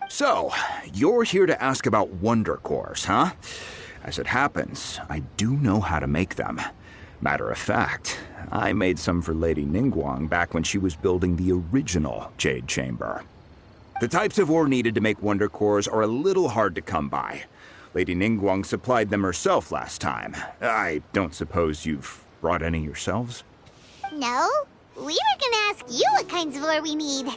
So, you're here to ask about Wonder Cores, huh? As it happens, I do know how to make them. Matter of fact, I made some for Lady Ningguang back when she was building the original Jade Chamber. The types of ore needed to make Wonder Cores are a little hard to come by. Lady Ningguang supplied them herself last time. I don't suppose you've brought any yourselves? No, we were gonna ask you what kinds of ore we need.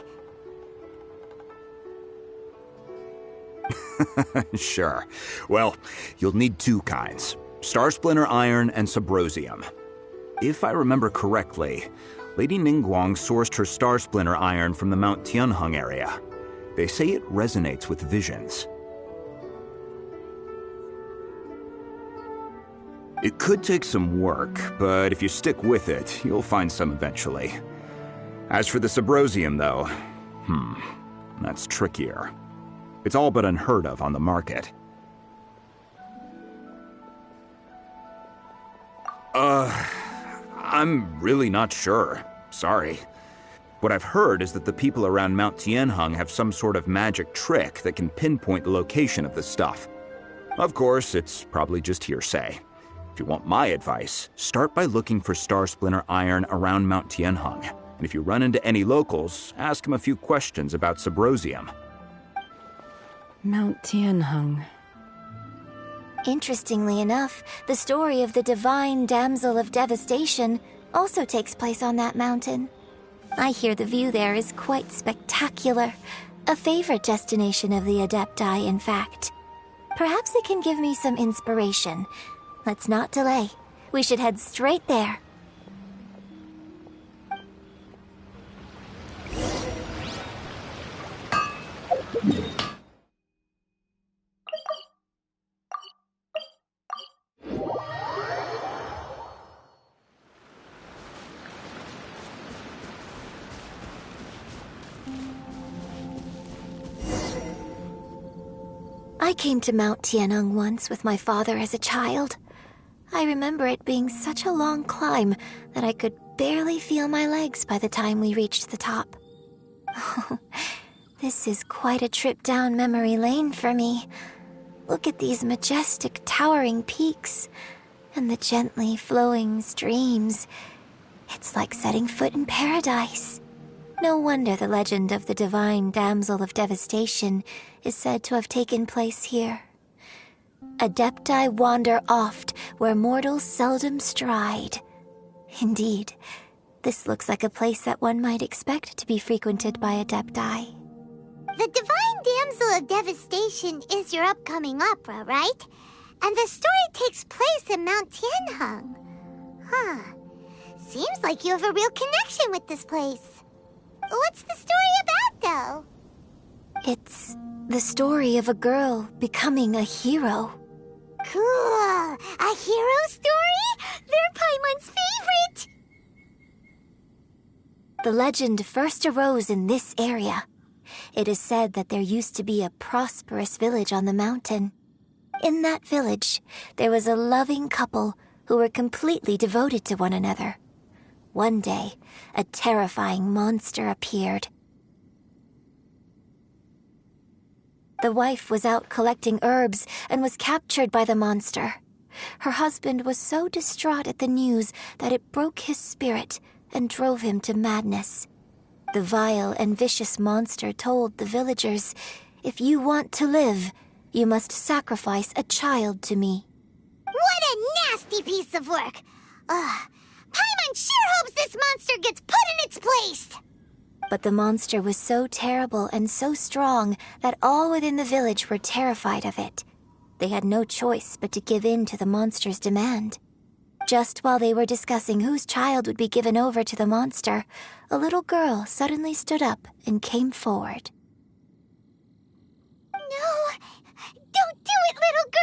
Sure. Well, you'll need two kinds. Star Splinter Iron and Subrosium. If I remember correctly, Lady Ningguang sourced her Star Splinter Iron from the Mount Tianheng area. They say it resonates with visions. It could take some work, but if you stick with it, you'll find some eventually. As for the Subrosium, though, that's trickier. It's all but unheard of on the market. I'm really not sure. Sorry. What I've heard is that the people around Mount Tianheng have some sort of magic trick that can pinpoint the location of the stuff. Of course, it's probably just hearsay. If you want my advice, start by looking for Star Splinter Iron around Mount Tianheng. And if you run into any locals, ask them a few questions about Subrosium. Mount Tianheng. Interestingly enough, the story of the Divine Damsel of Devastation also takes place on that mountain. I hear the view there is quite spectacular. A favorite destination of the Adepti, in fact. Perhaps it can give me some inspiration. Let's not delay. We should head straight there. I came to Mount Tianheng once with my father as a child. I remember it being such a long climb that I could barely feel my legs by the time we reached the top. This is quite a trip down memory lane for me. Look at these majestic, towering peaks and the gently flowing streams. It's like setting foot in paradise. No wonder the legend of the Divine Damsel of Devastation is said to have taken place here. Adepti wander oft where mortals seldom stride. Indeed, this looks like a place that one might expect to be frequented by Adepti. The Divine Damsel of Devastation is your upcoming opera, right? And the story takes place in Mount Tianheng. Huh. Seems like you have a real connection with this place. What's the story about, though? It's the story of a girl becoming a hero. Cool! A hero story? They're Paimon's favorite! The legend first arose in this area. It is said that there used to be a prosperous village on the mountain. In that village, there was a loving couple who were completely devoted to one another. One day, a terrifying monster appeared. The wife was out collecting herbs and was captured by the monster. Her husband was so distraught at the news that it broke his spirit and drove him to madness. The vile and vicious monster told the villagers, "If you want to live, you must sacrifice a child to me." What a nasty piece of work! Paimon sure hopes this monster gets put in its place! But the monster was so terrible and so strong that all within the village were terrified of it. They had no choice but to give in to the monster's demand. Just while they were discussing whose child would be given over to the monster, a little girl suddenly stood up and came forward. No! Don't do it, little girl!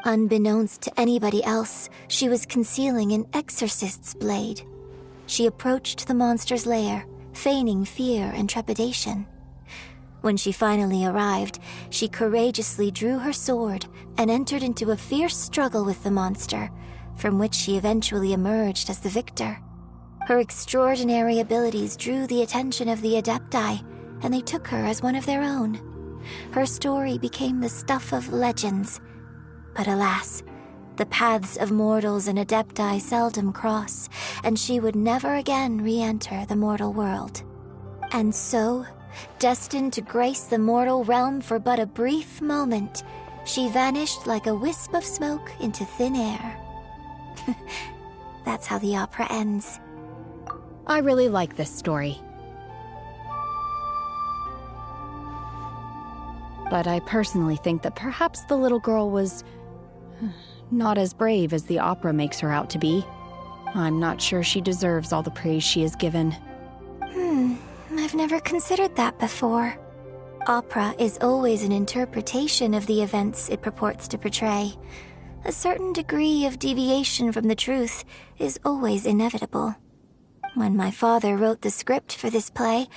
Unbeknownst to anybody else, she was concealing an exorcist's blade. She approached the monster's lair, feigning fear and trepidation. When she finally arrived, she courageously drew her sword and entered into a fierce struggle with the monster, from which she eventually emerged as the victor. Her extraordinary abilities drew the attention of the Adepti, and they took her as one of their own. Her story became the stuff of legends. But alas, the paths of mortals and Adepti seldom cross, and she would never again re-enter the mortal world. And so, destined to grace the mortal realm for but a brief moment, she vanished like a wisp of smoke into thin air. That's how the opera ends. I really like this story. But I personally think that perhaps the little girl was not as brave as the opera makes her out to be. I'm not sure she deserves all the praise she is given. I've never considered that before. Opera is always an interpretation of the events it purports to portray. A certain degree of deviation from the truth is always inevitable. When my father wrote the script for this play,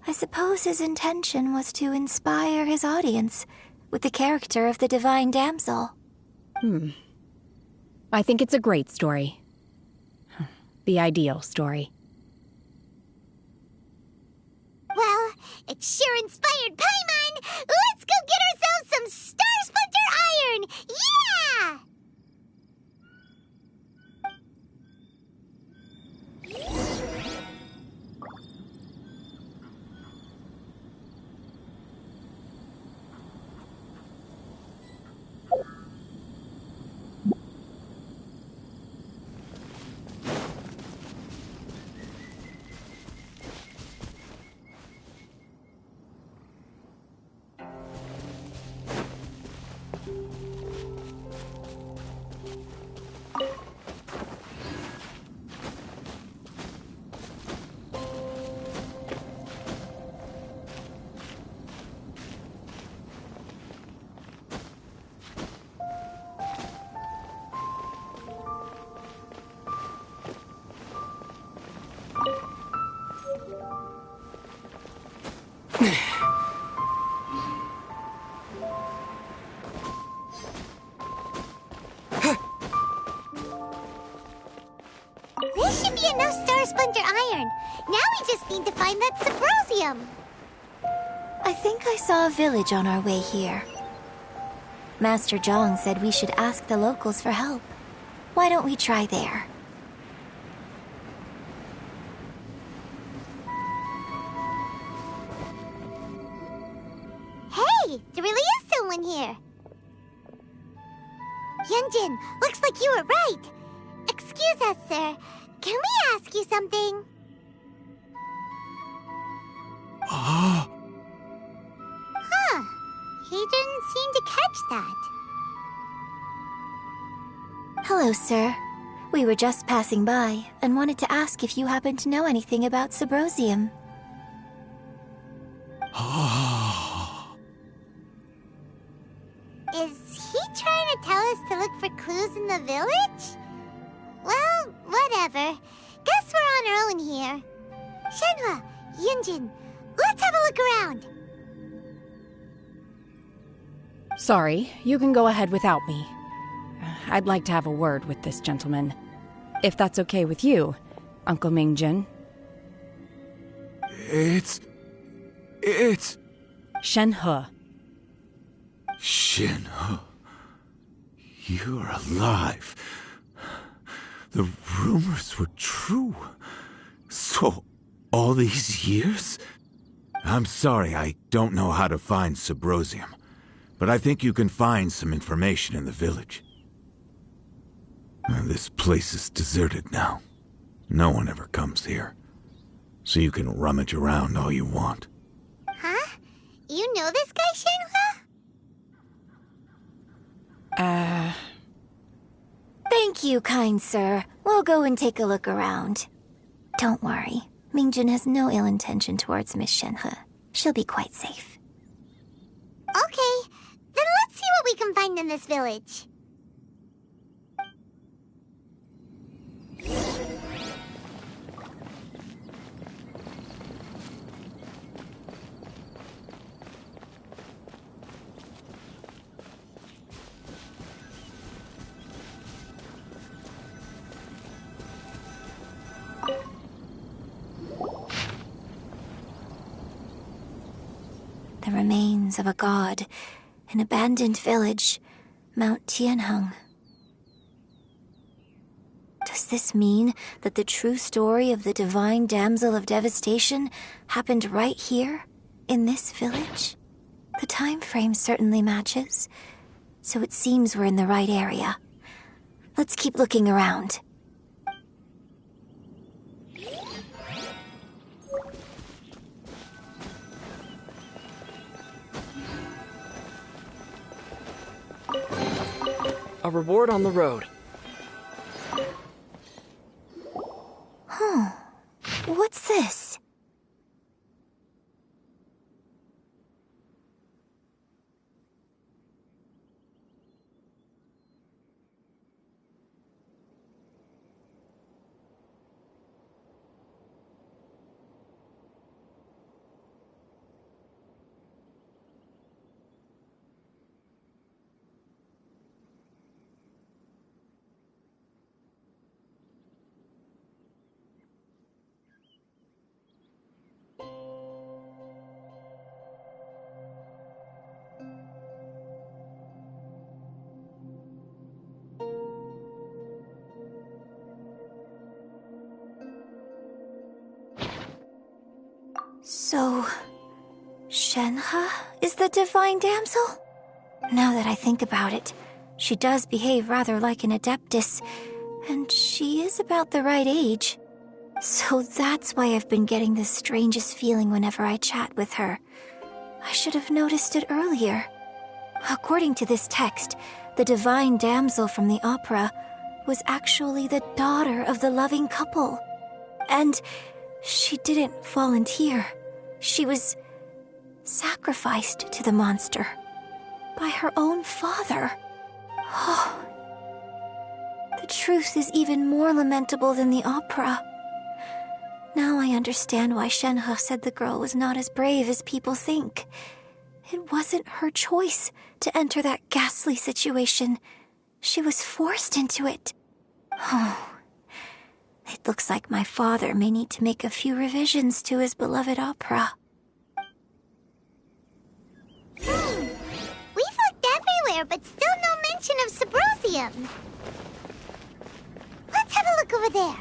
I suppose his intention was to inspire his audience with the character of the divine damsel. I think it's a great story. The ideal story. Well, it sure inspired Paimon! Let's go get ourselves some Star Splinter Iron! Yeah! This should be enough Star Splinter Iron. Now we just need to find that Subrosium. I think I saw a village on our way here. Master Zhang said we should ask the locals for help. Why don't we try there? Hey, there really is someone here. Yunjin, looks like you were right. Excuse us, sir. Can we ask you something? Huh. He didn't seem to catch that. Hello, sir. We were just passing by and wanted to ask if you happen to know anything about Subrosium. Is he trying to tell us to look for clues in the village? Well, whatever. Guess we're on our own here. Shenhe, Yunjin, let's have a look around. Sorry, you can go ahead without me. I'd like to have a word with this gentleman. If that's okay with you, Uncle Mingjin. It's... Shenhe. Shenhe. You're alive. The rumors were true. So, all these years? I'm sorry, I don't know how to find Subrosium, but I think you can find some information in the village. This place is deserted now. No one ever comes here. So you can rummage around all you want. Huh? You know this guy, Shenhe? Thank you, kind sir. We'll go and take a look around. Don't worry. Mingjin has no ill intention towards Miss Shenhe. She'll be quite safe. Okay, then let's see what we can find in this village. The remains of a god, an abandoned village, Mount Tianheng. Does this mean that the true story of the divine damsel of devastation happened right here, in this village? The time frame certainly matches, so it seems we're in the right area. Let's keep looking around. A reward on the road. Huh. What's this? So, Shenhe is the divine damsel? Now that I think about it, she does behave rather like an adeptus, and she is about the right age. So that's why I've been getting the strangest feeling whenever I chat with her. I should have noticed it earlier. According to this text, the divine damsel from the opera was actually the daughter of the loving couple. And she didn't volunteer. She was sacrificed to the monster by her own father. Oh, the truth is even more lamentable than the opera. Now I understand why Shenhe said the girl was not as brave as people think. It wasn't her choice to enter that ghastly situation. She was forced into it. Oh, it looks like my father may need to make a few revisions to his beloved opera. We've looked everywhere, but still no mention of Subrosium. Let's have a look over there.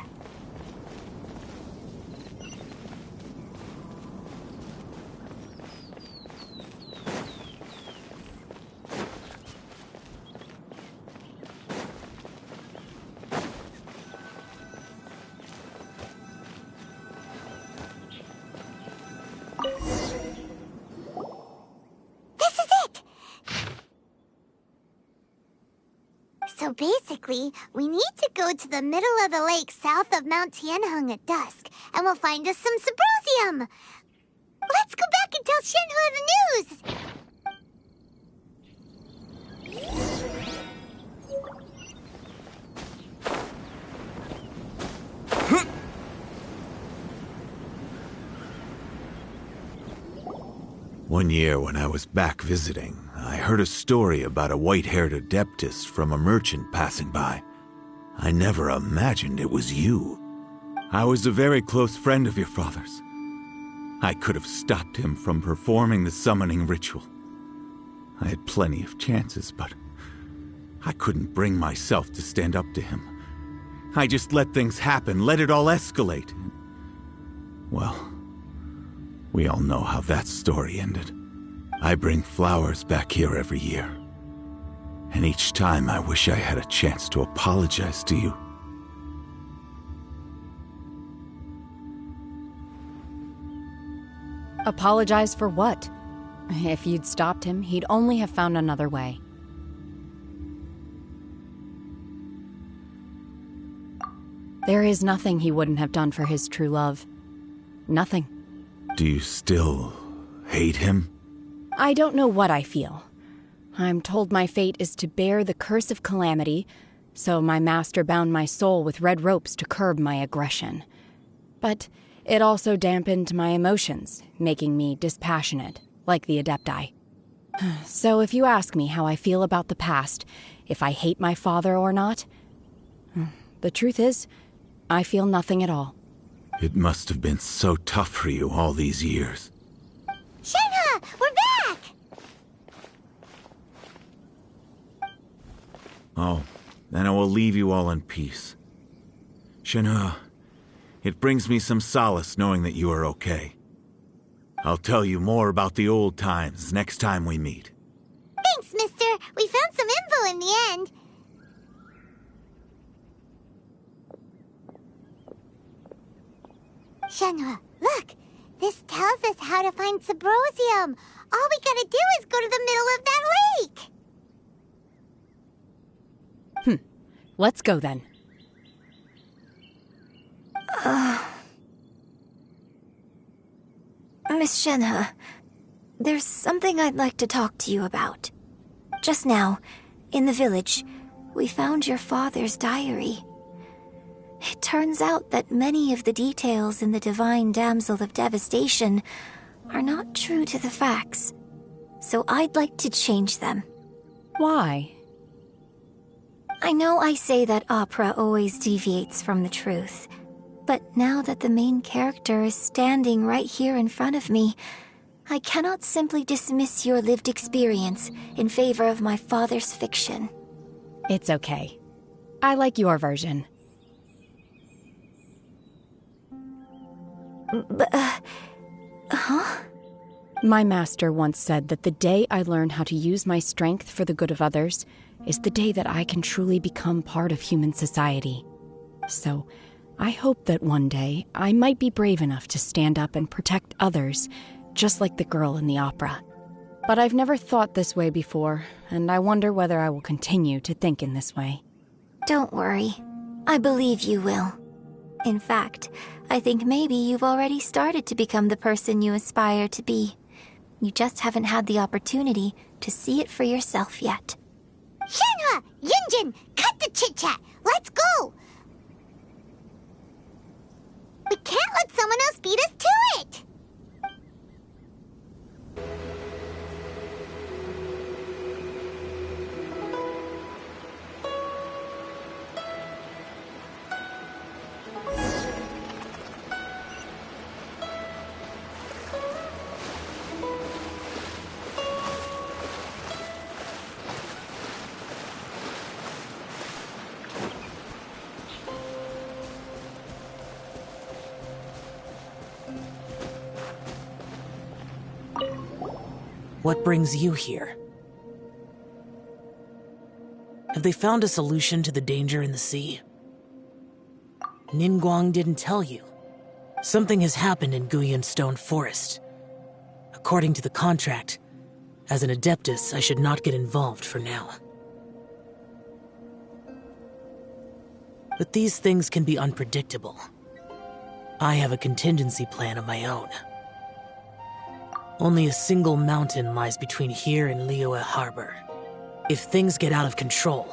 So basically, we need to go to the middle of the lake south of Mount Tianheng at dusk, and we'll find us some Subrosium. Let's go back and tell Shenhe the news! One year when I was back visiting, I heard a story about a white-haired adeptus from a merchant passing by. I never imagined it was you. I was a very close friend of your father's. I could have stopped him from performing the summoning ritual. I had plenty of chances, but I couldn't bring myself to stand up to him. I just let things happen, let it all escalate. Well, we all know how that story ended. I bring flowers back here every year. And each time I wish I had a chance to apologize to you. Apologize for what? If you'd stopped him, he'd only have found another way. There is nothing he wouldn't have done for his true love. Nothing. Do you still hate him? I don't know what I feel. I'm told my fate is to bear the curse of calamity, so my master bound my soul with red ropes to curb my aggression. But it also dampened my emotions, making me dispassionate, like the Adepti. So if you ask me how I feel about the past, if I hate my father or not, the truth is, I feel nothing at all. It must have been so tough for you all these years. Shenhe, we're back! Oh, then I will leave you all in peace. Shenhe, it brings me some solace knowing that you are okay. I'll tell you more about the old times next time we meet. Thanks, mister. We found some info in the end. Shenhe, look! This tells us how to find Subrosium. All we gotta do is go to the middle of that lake! Let's go then. Miss Shenhe, there's something I'd like to talk to you about. Just now, in the village, we found your father's diary. It turns out that many of the details in the Divine Damsel of Devastation are not true to the facts, so I'd like to change them. Why? I know I say that opera always deviates from the truth, but now that the main character is standing right here in front of me, I cannot simply dismiss your lived experience in favor of my father's fiction. It's okay. I like your version. But, huh? My master once said that the day I learn how to use my strength for the good of others is the day that I can truly become part of human society. So, I hope that one day I might be brave enough to stand up and protect others, just like the girl in the opera. But I've never thought this way before, and I wonder whether I will continue to think in this way. Don't worry. I believe you will. In fact, I think maybe you've already started to become the person you aspire to be. You just haven't had the opportunity to see it for yourself yet. Shenhe! Yunjin! Cut the chit-chat! Let's go! We can't let someone else beat us to it! What brings you here? Have they found a solution to the danger in the sea? Ningguang didn't tell you. Something has happened in Guyan Stone Forest. According to the contract, as an Adeptus, I should not get involved for now. But these things can be unpredictable. I have a contingency plan of my own. Only a single mountain lies between here and Liyue Harbor. If things get out of control,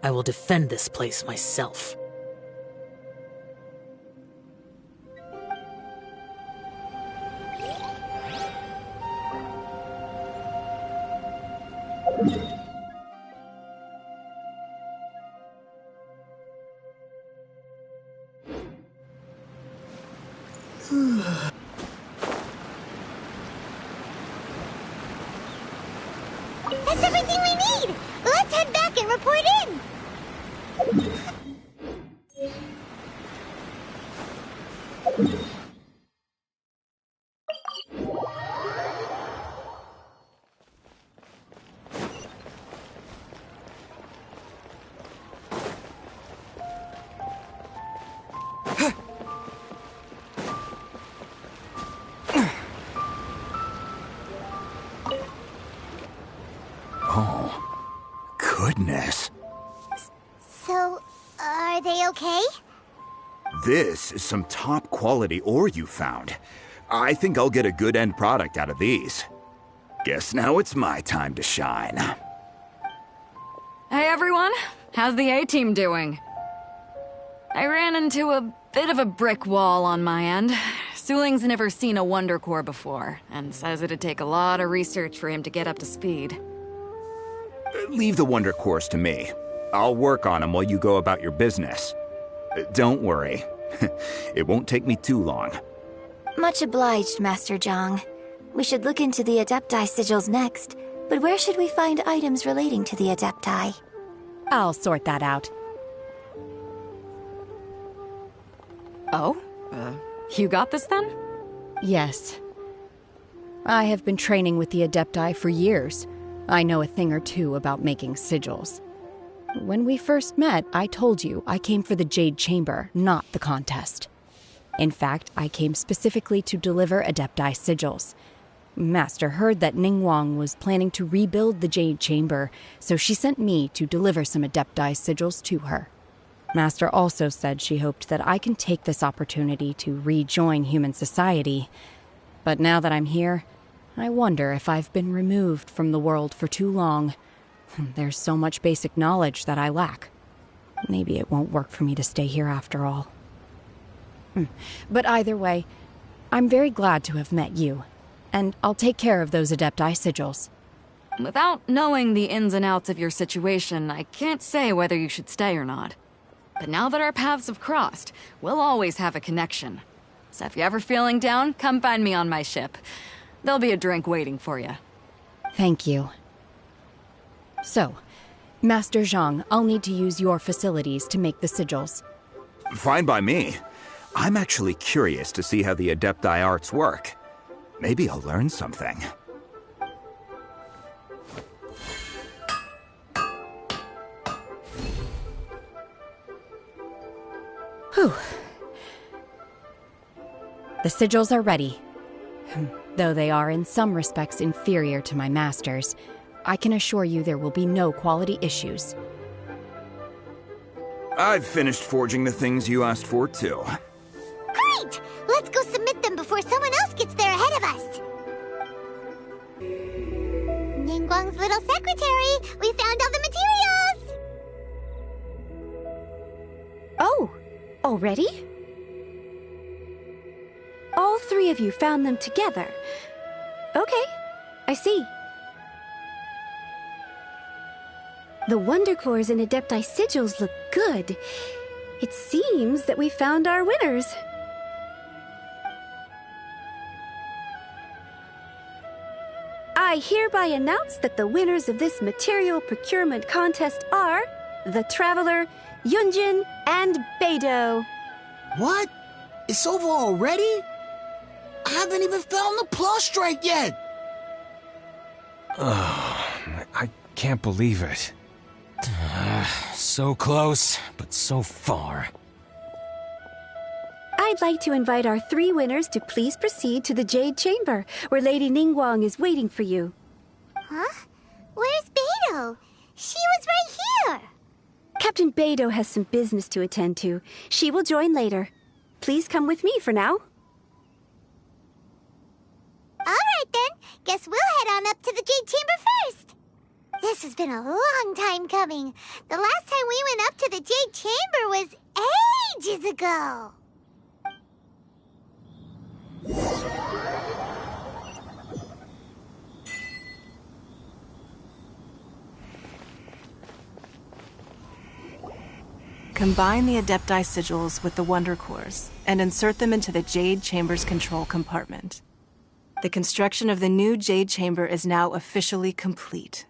I will defend this place myself. That's everything we need! Let's head back and report in! Oh, goodness. So, are they okay? This is some top quality ore you found. I think I'll get a good end product out of these. Guess now it's my time to shine. Hey everyone, how's the A-team doing? I ran into a bit of a brick wall on my end. Suling's never seen a Wonder Core before, and says it'd take a lot of research for him to get up to speed. Leave the Wonder Cores to me. I'll work on them while you go about your business. Don't worry. It won't take me too long. Much obliged, Master Zhang. We should look into the Adepti sigils next, but where should we find items relating to the Adepti? I'll sort that out. Oh? You got this then? Yes. I have been training with the Adepti for years. I know a thing or two about making sigils. When we first met, I told you I came for the Jade Chamber, not the contest. In fact, I came specifically to deliver Adepti sigils. Master heard that Ningguang was planning to rebuild the Jade Chamber, so she sent me to deliver some Adepti sigils to her. Master also said she hoped that I can take this opportunity to rejoin human society. But now that I'm here, I wonder if I've been removed from the world for too long. There's so much basic knowledge that I lack. Maybe it won't work for me to stay here after all. But either way, I'm very glad to have met you, and I'll take care of those Adepti sigils. Without knowing the ins and outs of your situation, I can't say whether you should stay or not. But now that our paths have crossed, we'll always have a connection. So if you're ever feeling down, come find me on my ship. There'll be a drink waiting for you. Thank you. So, Master Zhang, I'll need to use your facilities to make the sigils. Fine by me. I'm actually curious to see how the Adepti arts work. Maybe I'll learn something. Whew. The sigils are ready. Though they are in some respects inferior to my master's, I can assure you there will be no quality issues. I've finished forging the things you asked for, too. Great! Let's go submit them before someone else gets there ahead of us. Ningguang's little secretary, we found all the materials! Oh, already? All three of you found them together. Okay, I see. The Wonder Cores and Adepti sigils look good. It seems that we found our winners. I hereby announce that the winners of this material procurement contest are the Traveler, Yunjin, and Beidou. What? It's over already? I haven't even found the Plustrite yet! I can't believe it. So close, but so far. I'd like to invite our three winners to please proceed to the Jade Chamber, where Lady Ningguang is waiting for you. Huh? Where's Beidou? She was right here! Captain Beidou has some business to attend to. She will join later. Please come with me for now. Alright then, guess we'll head on up to the Jade Chamber first. This has been a long time coming. The last time we went up to the Jade Chamber was ages ago. Combine the Adepti sigils with the Wonder Cores and insert them into the Jade Chamber's control compartment. The construction of the new Jade Chamber is now officially complete.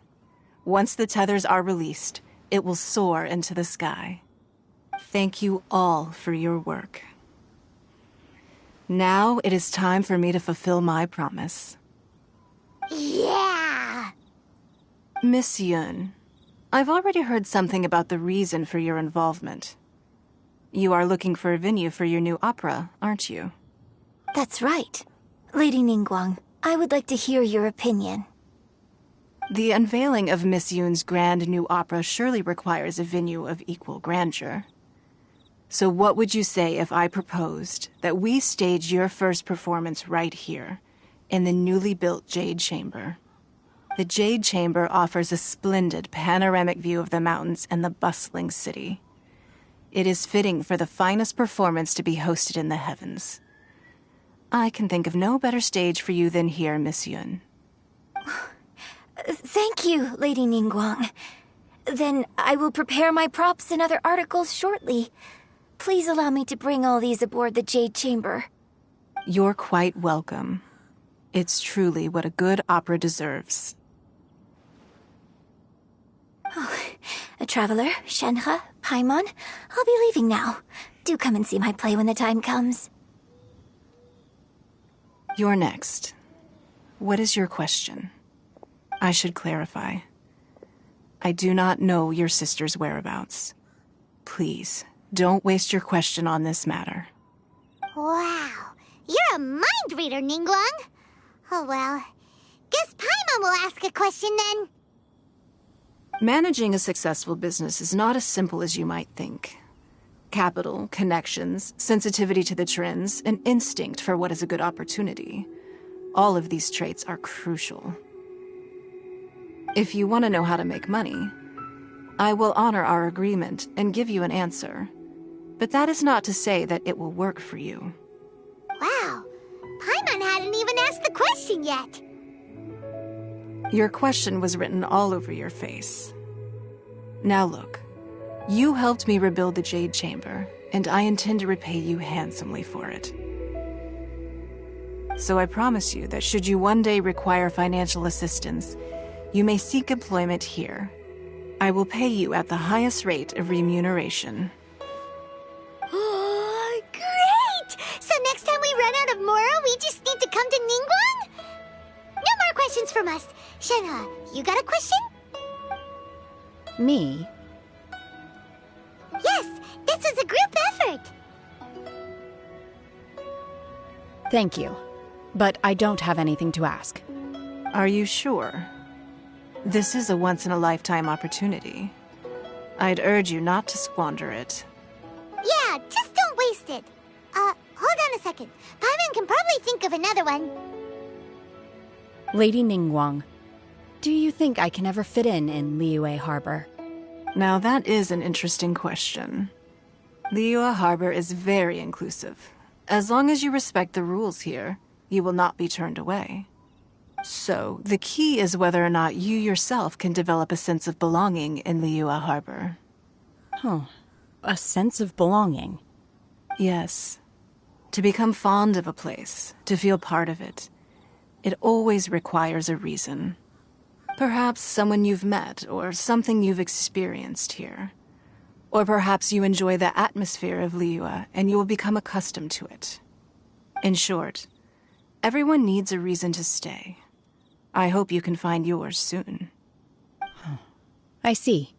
Once the tethers are released, it will soar into the sky. Thank you all for your work. Now it is time for me to fulfill my promise. Yeah! Miss Yun, I've already heard something about the reason for your involvement. You are looking for a venue for your new opera, aren't you? That's right. Lady Ningguang, I would like to hear your opinion. The unveiling of Miss Yun's grand new opera surely requires a venue of equal grandeur. So what would you say if I proposed that we stage your first performance right here, in the newly built Jade Chamber? The Jade Chamber offers a splendid panoramic view of the mountains and the bustling city. It is fitting for the finest performance to be hosted in the heavens. I can think of no better stage for you than here, Miss Yun. Thank you, Lady Ningguang. Then I will prepare my props and other articles shortly. Please allow me to bring all these aboard the Jade Chamber. You're quite welcome. It's truly what a good opera deserves. Oh, a traveler, Shenhe, Paimon, I'll be leaving now. Do come and see my play when the time comes. You're next. What is your question? I should clarify. I do not know your sister's whereabouts. Please, don't waste your question on this matter. Wow, you're a mind reader, Ningguang. Oh well, guess Paimon will ask a question then. Managing a successful business is not as simple as you might think. Capital, connections, sensitivity to the trends, and instinct for what is a good opportunity. All of these traits are crucial. If you want to know how to make money, I will honor our agreement and give you an answer. But that is not to say that it will work for you. Wow, Paimon hadn't even asked the question yet. Your question was written all over your face. Now look, you helped me rebuild the Jade Chamber, and I intend to repay you handsomely for it. So I promise you that should you one day require financial assistance, you may seek employment here. I will pay you at the highest rate of remuneration. Oh, great! So next time we run out of Moro, we just need to come to Ningguang? No more questions from us. Shenhe, you got a question? Me? Yes, this is a group effort. Thank you. But I don't have anything to ask. Are you sure? This is a once-in-a-lifetime opportunity. I'd urge you not to squander it. Yeah, just don't waste it. Hold on a second. Paimon can probably think of another one. Lady Ningguang, do you think I can ever fit in Liyue Harbor? Now that is an interesting question. Liyue Harbor is very inclusive. As long as you respect the rules here, you will not be turned away. So, the key is whether or not you yourself can develop a sense of belonging in Liyue Harbor. Huh. A sense of belonging? Yes. To become fond of a place, to feel part of it, it always requires a reason. Perhaps someone you've met, or something you've experienced here. Or perhaps you enjoy the atmosphere of Liyue, and you will become accustomed to it. In short, everyone needs a reason to stay. I hope you can find yours soon. I see.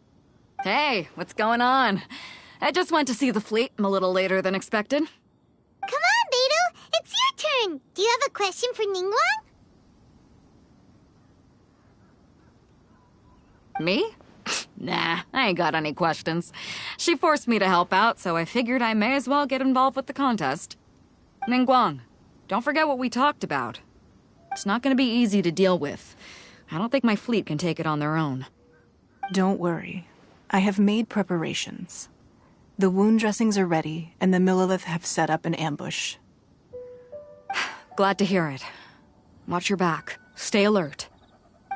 Hey, what's going on? I just went to see the fleet. I'm a little later than expected. Come on, Beidou! It's your turn! Do you have a question for Ningguang? Me? Nah, I ain't got any questions. She forced me to help out, so I figured I may as well get involved with the contest. Ningguang, don't forget what we talked about. It's not gonna be easy to deal with. I don't think my fleet can take it on their own. Don't worry. I have made preparations. The wound dressings are ready, and the Millilith have set up an ambush. Glad to hear it. Watch your back. Stay alert.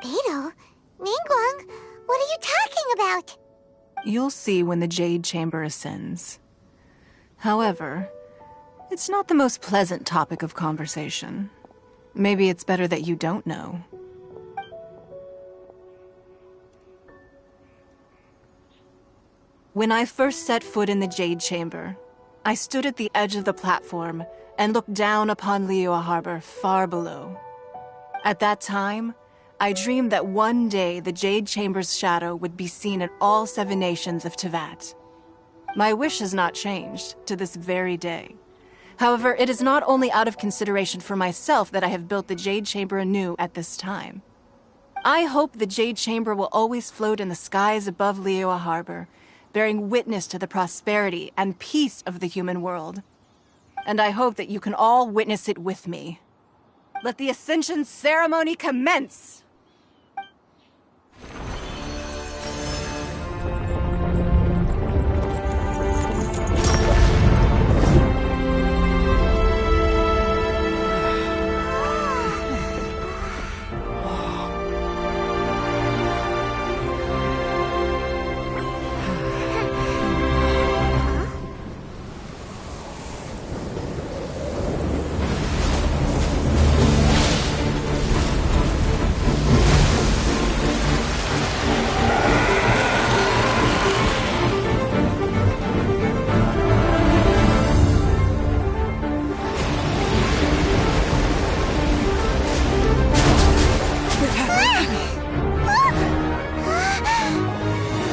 Beidou? Ningguang? What are you talking about? You'll see when the Jade Chamber ascends. However, it's not the most pleasant topic of conversation. Maybe it's better that you don't know. When I first set foot in the Jade Chamber, I stood at the edge of the platform and looked down upon Liyue Harbor far below. At that time, I dreamed that one day the Jade Chamber's shadow would be seen in all 7 nations of Tevat. My wish has not changed to this very day. However, it is not only out of consideration for myself that I have built the Jade Chamber anew at this time. I hope the Jade Chamber will always float in the skies above Liyue Harbor, bearing witness to the prosperity and peace of the human world. And I hope that you can all witness it with me. Let the Ascension ceremony commence!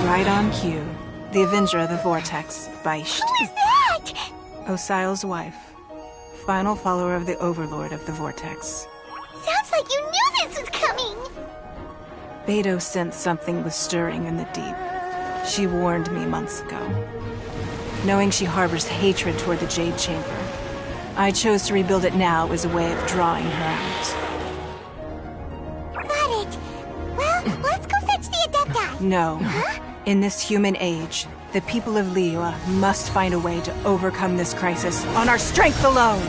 Right on cue. The Avenger of the Vortex, Beisht. Who is that? Osial's wife. Final follower of the Overlord of the Vortex. Sounds like you knew this was coming! Beidou sensed something was stirring in the deep. She warned me months ago. Knowing she harbors hatred toward the Jade Chamber, I chose to rebuild it now as a way of drawing her out. Got it! Well, let's go fetch the Adepti! No. Huh? In this human age, the people of Liyue must find a way to overcome this crisis on our strength alone!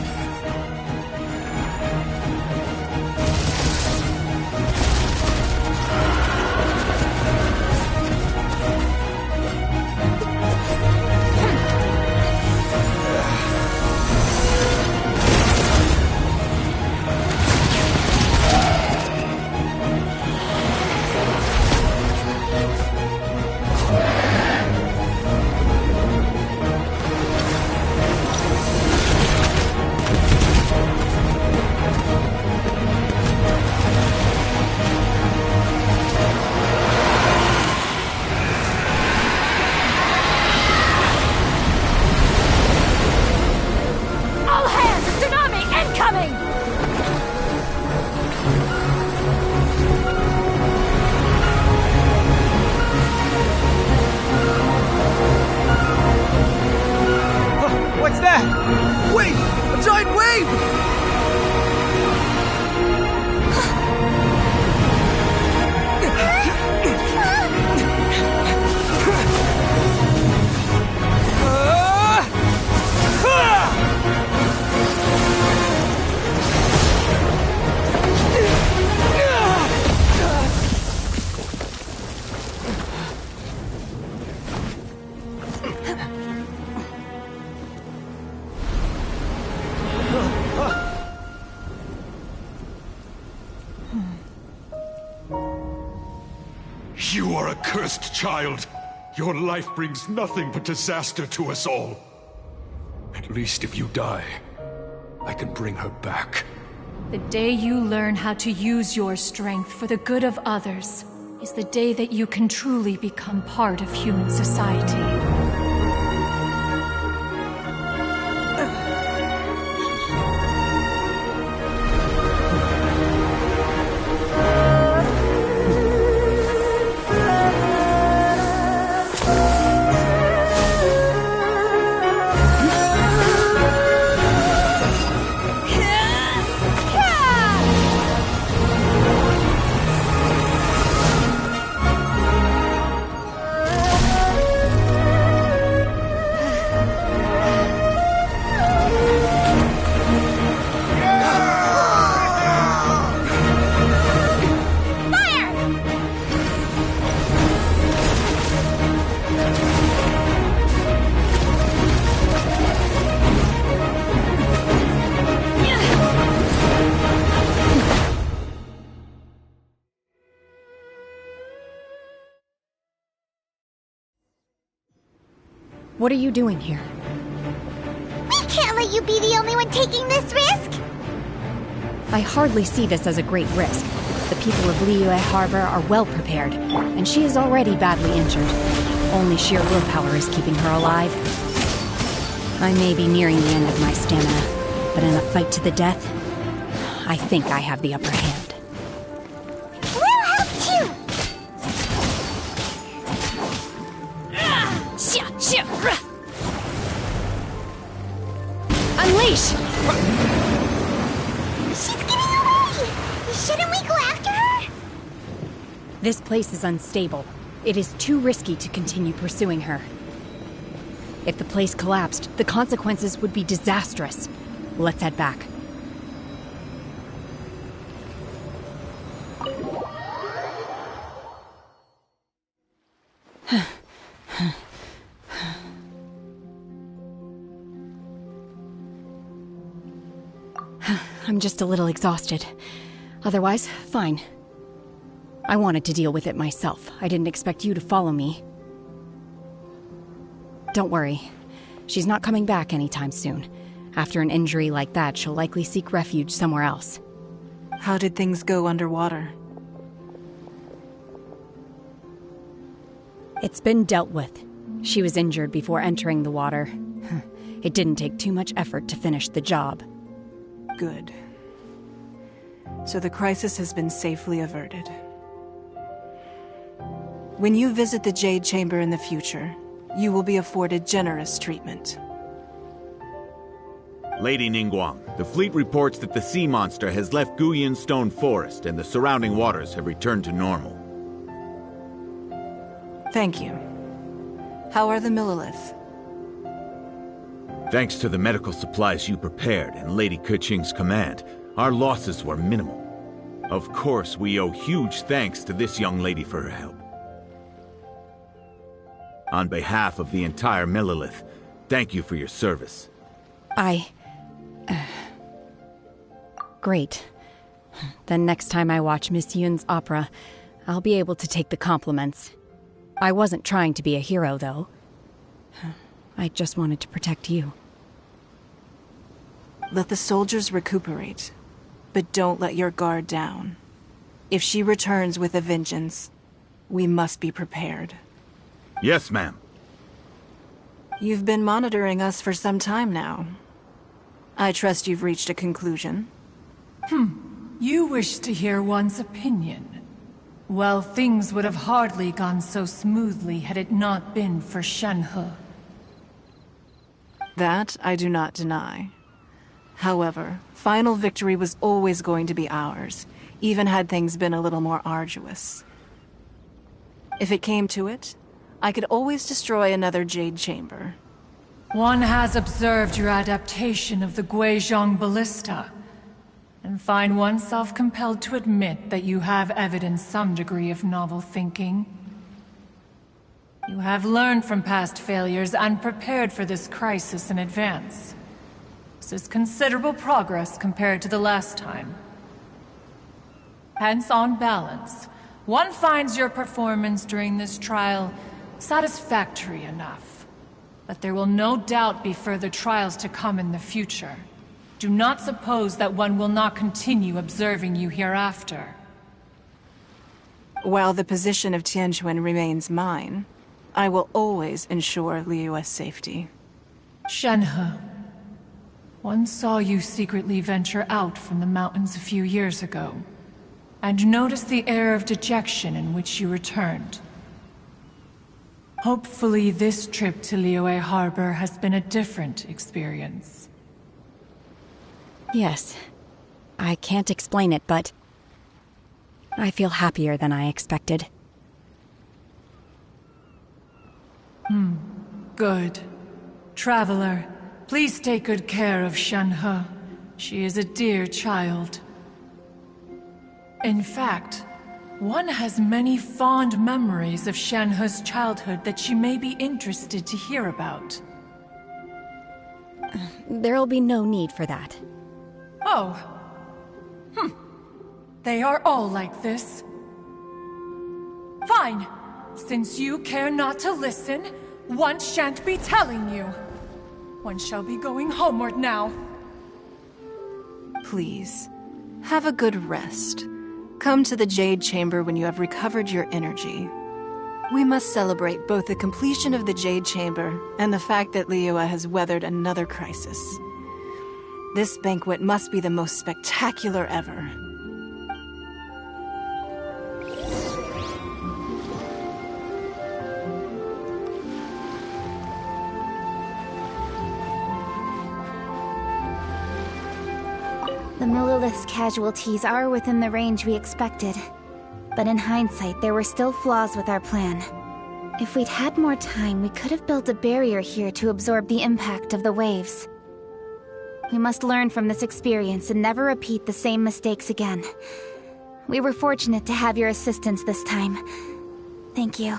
What's that? Wait! A giant wave! You are a cursed child. Your life brings nothing but disaster to us all. At least if you die, I can bring her back. The day you learn how to use your strength for the good of others is the day that you can truly become part of human society. What are you doing here? We can't let you be the only one taking this risk! I hardly see this as a great risk. The people of Liyue Harbor are well prepared, and she is already badly injured. Only sheer willpower is keeping her alive. I may be nearing the end of my stamina, but in a fight to the death, I think I have the upper hand. We'll help too! Unleash! She's getting away! Shouldn't we go after her? This place is unstable. It is too risky to continue pursuing her. If the place collapsed, the consequences would be disastrous. Let's head back. I'm just a little exhausted. Otherwise, fine. I wanted to deal with it myself. I didn't expect you to follow me. Don't worry. She's not coming back anytime soon. After an injury like that, she'll likely seek refuge somewhere else. How did things go underwater? It's been dealt with. She was injured before entering the water. It didn't take too much effort to finish the job. Good. So the crisis has been safely averted. When you visit the Jade Chamber in the future, you will be afforded generous treatment. Lady Ningguang, the fleet reports that the sea monster has left Guyun Stone Forest and the surrounding waters have returned to normal. Thank you. How are the Millilith? Thanks to the medical supplies you prepared and Lady Keqing's command, our losses were minimal. Of course, we owe huge thanks to this young lady for her help. On behalf of the entire Millilith, thank you for your service. Great. Then next time I watch Miss Yun's opera, I'll be able to take the compliments. I wasn't trying to be a hero, though. I just wanted to protect you. Let the soldiers recuperate, but don't let your guard down. If she returns with a vengeance, we must be prepared. Yes, ma'am. You've been monitoring us for some time now. I trust you've reached a conclusion. You wish to hear one's opinion. Well, things would have hardly gone so smoothly had it not been for Shenhe. That I do not deny. However, final victory was always going to be ours, even had things been a little more arduous. If it came to it, I could always destroy another Jade Chamber. One has observed your adaptation of the Guizhong Ballista, and find oneself compelled to admit that you have evidenced some degree of novel thinking. You have learned from past failures and prepared for this crisis in advance. This is considerable progress compared to the last time. Hence, on balance, one finds your performance during this trial satisfactory enough. But there will no doubt be further trials to come in the future. Do not suppose that one will not continue observing you hereafter. While the position of Tianquan remains mine, I will always ensure Liyue's safety. Shenhe, one saw you secretly venture out from the mountains a few years ago, and noticed the air of dejection in which you returned. Hopefully this trip to Liyue Harbor has been a different experience. Yes. I can't explain it, but I feel happier than I expected. Good. Traveler, please take good care of Shenhe. She is a dear child. In fact, one has many fond memories of Shenhe's childhood that she may be interested to hear about. There'll be no need for that. Oh. They are all like this. Fine. Since you care not to listen, One shan't be telling you. One shall be going homeward now. Please, have a good rest. Come to the Jade Chamber when you have recovered your energy. We must celebrate both the completion of the Jade Chamber and the fact that Liyue has weathered another crisis. This banquet must be the most spectacular ever. The Millilith's casualties are within the range we expected. But in hindsight, there were still flaws with our plan. If we'd had more time, we could have built a barrier here to absorb the impact of the waves. We must learn from this experience and never repeat the same mistakes again. We were fortunate to have your assistance this time. Thank you.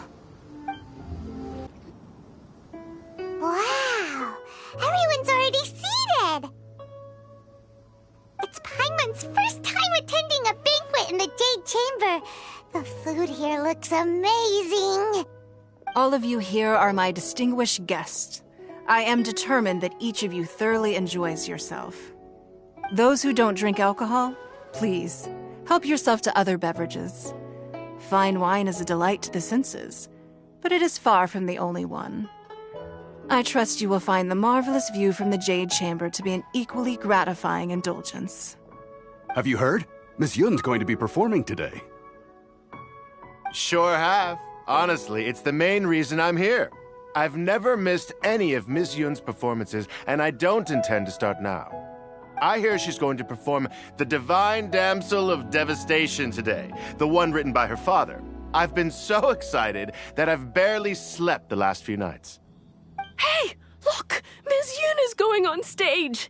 Wow! Everyone's already seated! It's Paimon's first time attending a banquet in the Jade Chamber. The food here looks amazing. All of you here are my distinguished guests. I am determined that each of you thoroughly enjoys yourself. Those who don't drink alcohol, please, help yourself to other beverages. Fine wine is a delight to the senses, but it is far from the only one. I trust you will find the marvelous view from the Jade Chamber to be an equally gratifying indulgence. Have you heard? Miss Yun's going to be performing today. Sure have. Honestly, it's the main reason I'm here. I've never missed any of Miss Yun's performances, and I don't intend to start now. I hear she's going to perform The Divine Damsel of Devastation today, the one written by her father. I've been so excited that I've barely slept the last few nights. Hey, look! Miss Yun is going on stage!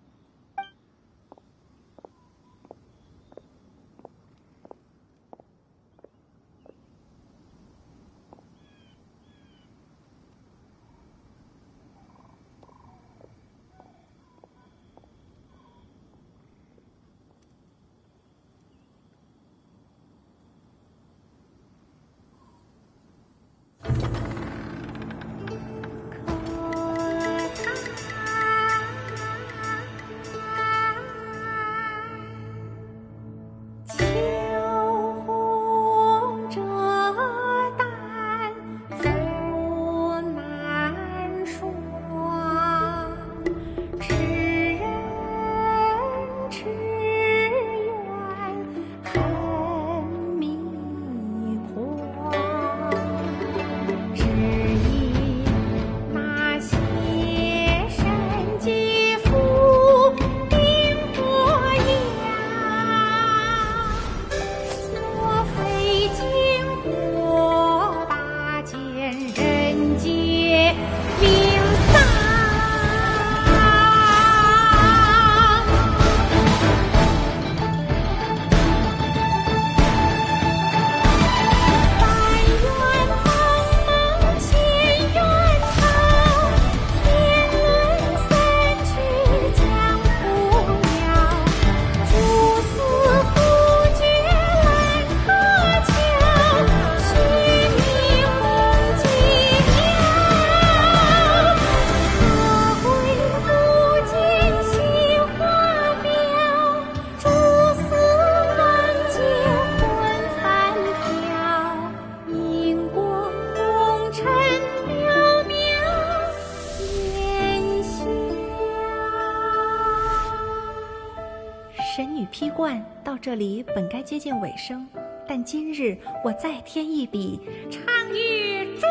这里本该接近尾声，但今日我再添一笔，唱与诸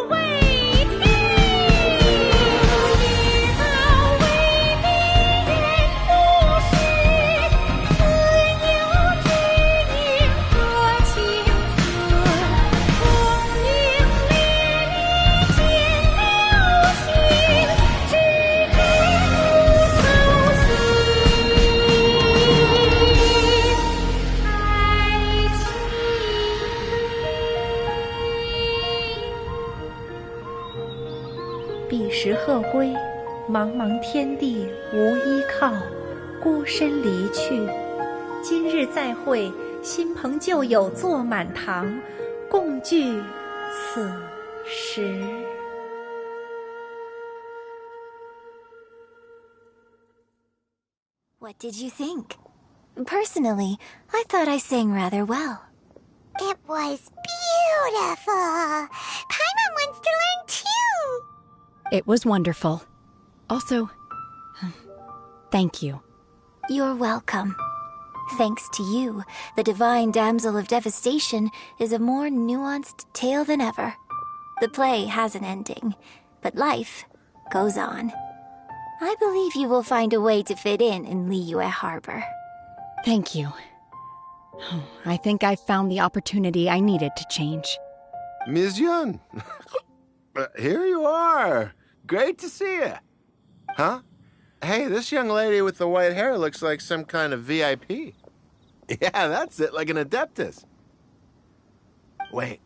位听。道为敌人不识，自有知音和情思。功名烈烈见了心，知之不操心。彼时鹤归，茫茫天地无依靠，孤身离去。今日再会，新朋旧友坐满堂，共聚此时。What did you think? Personally, I thought I sang rather well. It was beautiful. Paimon wants to learn too. It was wonderful. Also, thank you. You're welcome. Thanks to you, the Divine Damsel of Devastation is a more nuanced tale than ever. The play has an ending, but life goes on. I believe you will find a way to fit in Liyue Harbor. Thank you. I think I found the opportunity I needed to change. Ms. Yun, here you are. Great to see you. Huh? Hey, this young lady with the white hair looks like some kind of VIP. Yeah, that's it, like an Adeptus. Wait,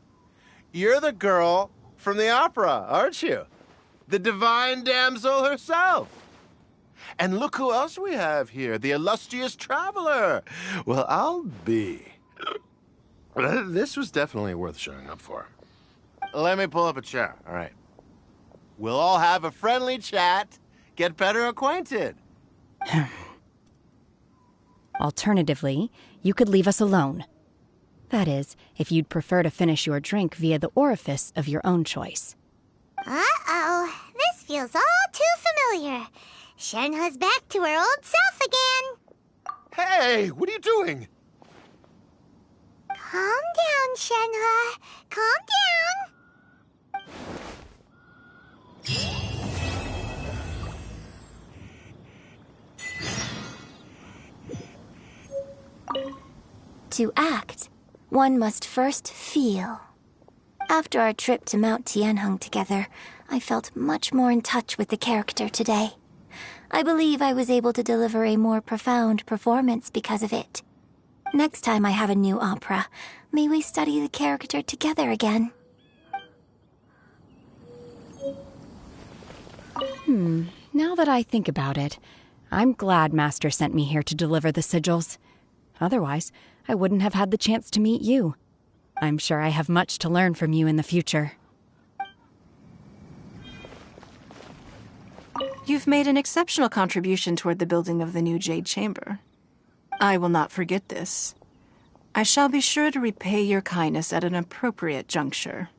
you're the girl from the opera, aren't you? The Divine Damsel herself. And look who else we have here, the illustrious traveler. Well, I'll be. This was definitely worth showing up for. Let me pull up a chair, all right. We'll all have a friendly chat, get better acquainted. Alternatively, you could leave us alone. That is, if you'd prefer to finish your drink via the orifice of your own choice. Uh-oh, this feels all too familiar. Shenhe's back to her old self again. Hey, what are you doing? Calm down, Shenhe. Calm down. To act, one must first feel. After our trip to Mount Tianheng together, I felt much more in touch with the character today. I believe I was able to deliver a more profound performance because of it. Next time I have a new opera, may we study the character together again. Now that I think about it, I'm glad Master sent me here to deliver the sigils. Otherwise, I wouldn't have had the chance to meet you. I'm sure I have much to learn from you in the future. You've made an exceptional contribution toward the building of the new Jade Chamber. I will not forget this. I shall be sure to repay your kindness at an appropriate juncture.